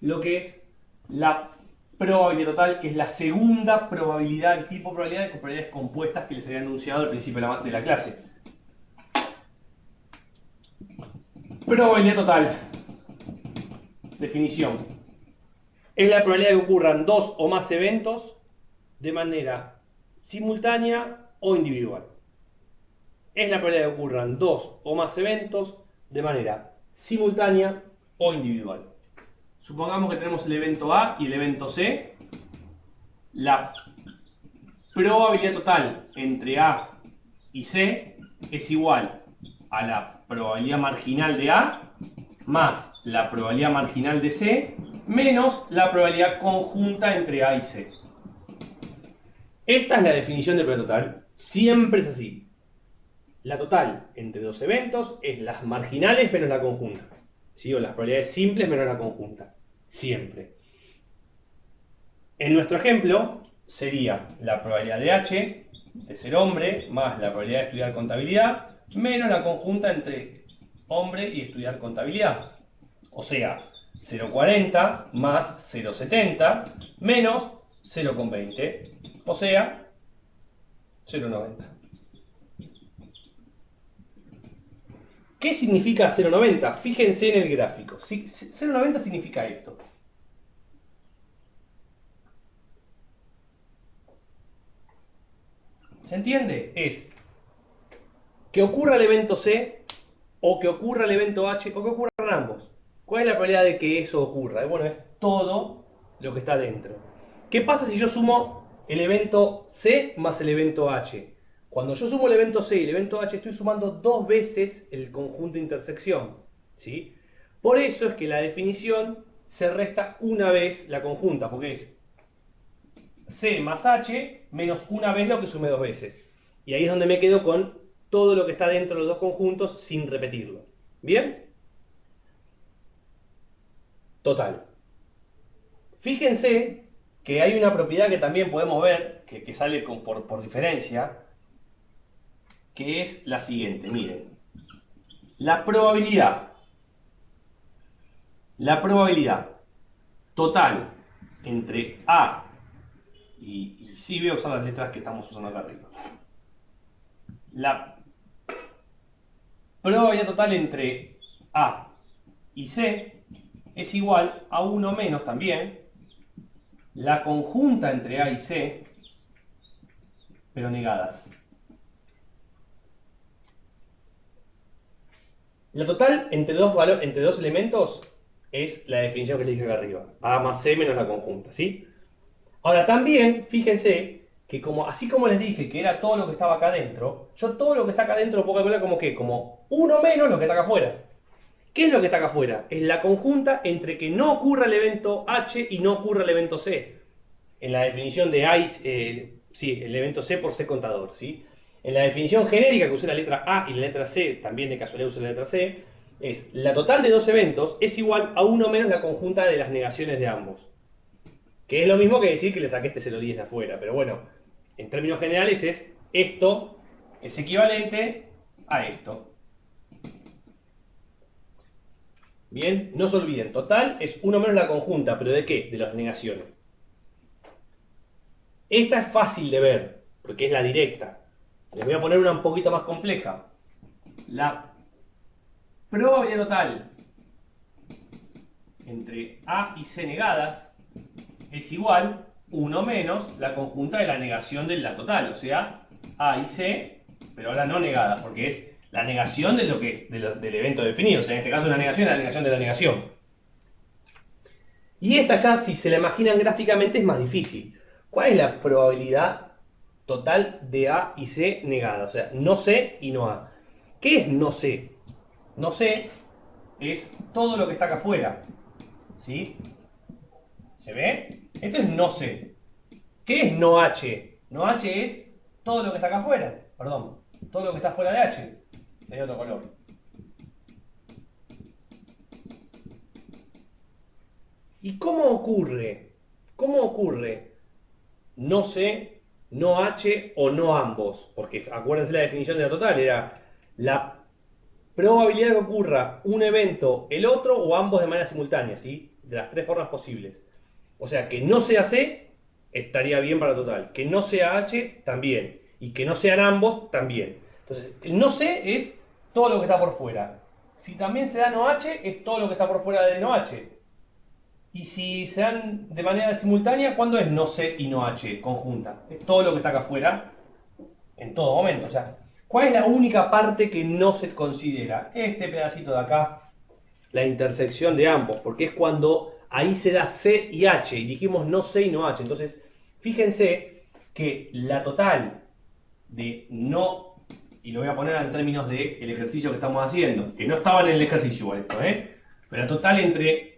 Speaker 1: lo que es la probabilidad total, que es la segunda probabilidad, el tipo de probabilidad de probabilidades compuestas que les había anunciado al principio de la clase. Probabilidad total. Definición. Es la probabilidad de que ocurran dos o más eventos de manera simultánea o individual. Es la probabilidad de que ocurran dos o más eventos de manera simultánea o individual. Supongamos que tenemos el evento A y el evento C. La probabilidad total entre A y C es igual a la probabilidad marginal de A más la probabilidad marginal de C menos la probabilidad conjunta entre A y C. Esta es la definición de probabilidad total. Siempre es así. La total entre dos eventos es las marginales menos la conjunta. ¿Sí? O las probabilidades simples menos la conjunta. Siempre. En nuestro ejemplo sería la probabilidad de H de ser hombre más la probabilidad de estudiar contabilidad menos la conjunta entre hombre y estudiar contabilidad. O sea, 0,40 más 0,70 menos 0,20. O sea, 0,90. ¿Qué significa 0,90? Fíjense en el gráfico. 0,90 significa esto. ¿Se entiende? Es que ocurra el evento C o que ocurra el evento H o que ocurran ambos. ¿Cuál es la probabilidad de que eso ocurra? Bueno, es todo lo que está dentro. ¿Qué pasa si yo sumo el evento C más el evento H? Cuando yo sumo el evento C y el evento H estoy sumando dos veces el conjunto de intersección, ¿sí? Por eso es que la definición se resta una vez la conjunta, porque es C más H menos una vez lo que sumé dos veces. Y ahí es donde me quedo con todo lo que está dentro de los dos conjuntos sin repetirlo. ¿Bien? Total. Fíjense que hay una propiedad que también podemos ver, que sale por diferencia, que es la siguiente, miren. La probabilidad total entre A y sí, voy a usar las letras que estamos usando acá arriba. La probabilidad total entre A y C es igual a 1 menos también la conjunta entre A y C, pero negadas. La total entre dos elementos es la definición que les dije acá arriba. A más C menos la conjunta, ¿sí? Ahora también, fíjense que así como les dije que era todo lo que estaba acá adentro, yo todo lo que está acá adentro lo puedo calcular como ¿qué? Como 1 menos lo que está acá afuera. ¿Qué es lo que está acá afuera? Es la conjunta entre que no ocurra el evento H y no ocurra el evento C. En la definición de A, sí, el evento C por C contador, ¿sí? En la definición genérica que usé la letra A y la letra C, también de casualidad usé la letra C, es la total de dos eventos es igual a 1 menos la conjunta de las negaciones de ambos. Que es lo mismo que decir que le saqué este 0,10 de afuera, pero bueno, en términos generales es esto es equivalente a esto. Bien, no se olviden, total es 1 menos la conjunta, pero ¿de qué? De las negaciones. Esta es fácil de ver, porque es la directa. Les voy a poner una un poquito más compleja. La probabilidad total entre A y C negadas es igual 1 menos la conjunta de la negación de la total, o sea, A y C, pero ahora no negadas, porque es la negación de del evento definido, o sea, en este caso una negación es la negación de la negación. Y esta ya, si se la imaginan gráficamente, es más difícil. ¿Cuál es la probabilidad total de A y C negada? O sea, no C y no A. ¿Qué es no C? No C es todo lo que está acá afuera. ¿Sí? ¿Se ve? Esto es no C. ¿Qué es no H? No H es todo lo que está acá afuera. Perdón, todo lo que está fuera de H. De otro color. ¿Y cómo ocurre? ¿Cómo ocurre no C, no H o no ambos? Porque acuérdense la definición de la total, era la probabilidad de que ocurra un evento, el otro o ambos de manera simultánea, ¿sí? De las tres formas posibles. O sea, que no sea C estaría bien para total, que no sea H también, y que no sean ambos también. Entonces, el no C es todo lo que está por fuera. Si también se da no H, es todo lo que está por fuera del no H. Y si se dan de manera simultánea, ¿cuándo es no C y no H conjunta? Es todo lo que está acá afuera en todo momento. O sea, ¿cuál es la única parte que no se considera? Este pedacito de acá, la intersección de ambos, porque es cuando ahí se da C y H, y dijimos no C y no H. Entonces, fíjense que la total de no, y lo voy a poner en términos del ejercicio que estamos haciendo, que no estaba en el ejercicio igual esto, pero la total entre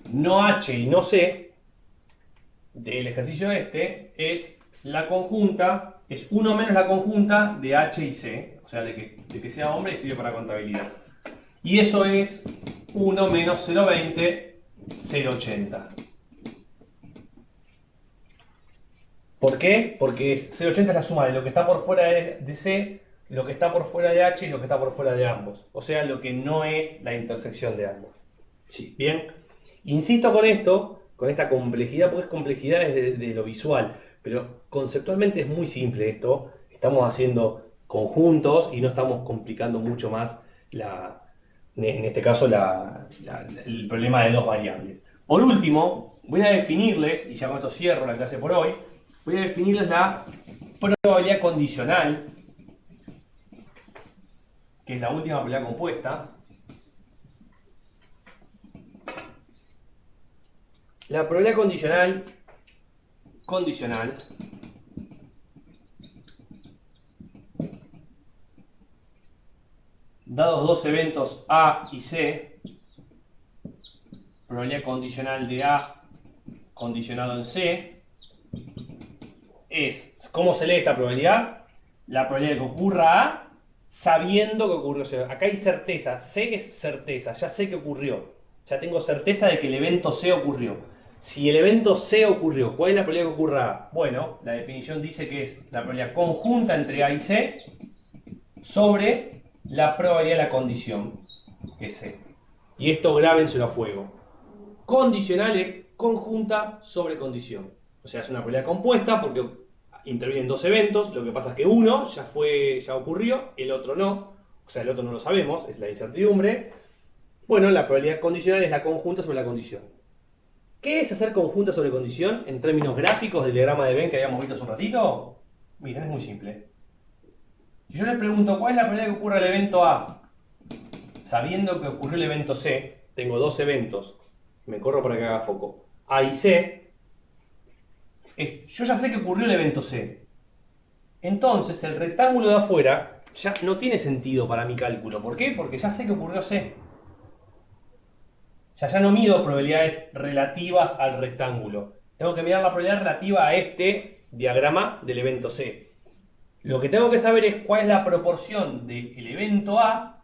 Speaker 1: no H y no C del ejercicio este es la conjunta, es 1 menos la conjunta de H y C, o sea, de que sea hombre escribe para contabilidad. Y eso es 1 menos 0,20, 0,80. ¿Por qué? Porque 0,80 es la suma de lo que está por fuera de C, lo que está por fuera de H y lo que está por fuera de ambos. O sea, lo que no es la intersección de ambos. Sí, bien. Insisto con esto, con esta complejidad, porque es complejidad desde lo visual, pero conceptualmente es muy simple esto. Estamos haciendo conjuntos y no estamos complicando mucho más en este caso el problema de dos variables. Por último, voy a definirles, y ya con esto cierro la clase por hoy, voy a definirles la probabilidad condicional, que es la última probabilidad compuesta. La probabilidad condicional dados dos eventos A y C, probabilidad condicional de A condicionado en C, es, ¿cómo se lee esta probabilidad? La probabilidad de que ocurra A sabiendo que ocurrió C. Acá hay certeza, C es certeza, ya sé que ocurrió, ya tengo certeza de que el evento C ocurrió. Si el evento C ocurrió, ¿cuál es la probabilidad que ocurra A? Bueno, la definición dice que es la probabilidad conjunta entre A y C sobre la probabilidad de la condición, que es C. Y esto grábenselo a fuego. Condicional es conjunta sobre condición. O sea, es una probabilidad compuesta porque intervienen dos eventos. Lo que pasa es que uno ya ocurrió, el otro no. O sea, el otro no lo sabemos, es la incertidumbre. Bueno, la probabilidad condicional es la conjunta sobre la condición. ¿Qué es hacer conjunta sobre condición en términos gráficos del diagrama de Venn que habíamos visto hace un ratito? Miren, es muy simple. Si yo les pregunto cuál es la probabilidad que ocurra el evento A, sabiendo que ocurrió el evento C, tengo dos eventos, me corro para que haga foco, A y C, yo ya sé que ocurrió el evento C. Entonces el rectángulo de afuera ya no tiene sentido para mi cálculo. ¿Por qué? Porque ya sé que ocurrió C. Ya no mido probabilidades relativas al rectángulo. Tengo que mirar la probabilidad relativa a este diagrama del evento C. Lo que tengo que saber es cuál es la proporción del evento A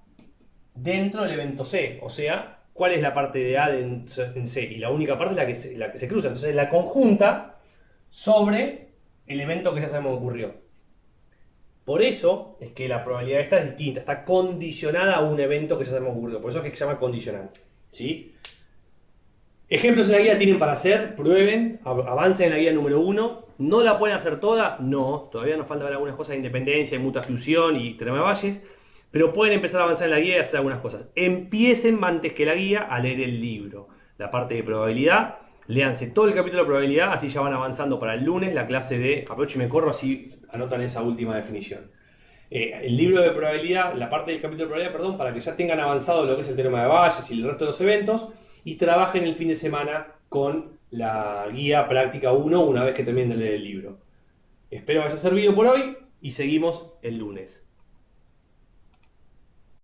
Speaker 1: dentro del evento C. O sea, cuál es la parte de A en C. Y la única parte es la que se cruza. Entonces, la conjunta sobre el evento que ya sabemos que ocurrió. Por eso es que la probabilidad esta es distinta. Está condicionada a un evento que ya sabemos que ocurrió. Por eso es que se llama condicional. ¿Sí? Ejemplos en la guía tienen para hacer, prueben, avancen en la guía número 1. ¿No la pueden hacer toda? No, todavía nos faltan ver algunas cosas de independencia, de mutua exclusión y teorema de Bayes, pero pueden empezar a avanzar en la guía y hacer algunas cosas. Empiecen antes que la guía a leer el libro, la parte de probabilidad, léanse todo el capítulo de probabilidad, así ya van avanzando para el lunes la clase de, aprovecho y me corro, así anotan esa última definición. El libro de probabilidad, la parte del capítulo de probabilidad, perdón, para que ya tengan avanzado lo que es el teorema de Bayes y el resto de los eventos, y trabajen el fin de semana con la guía práctica 1 una vez que terminen de leer el libro. Espero que haya servido por hoy y seguimos el lunes.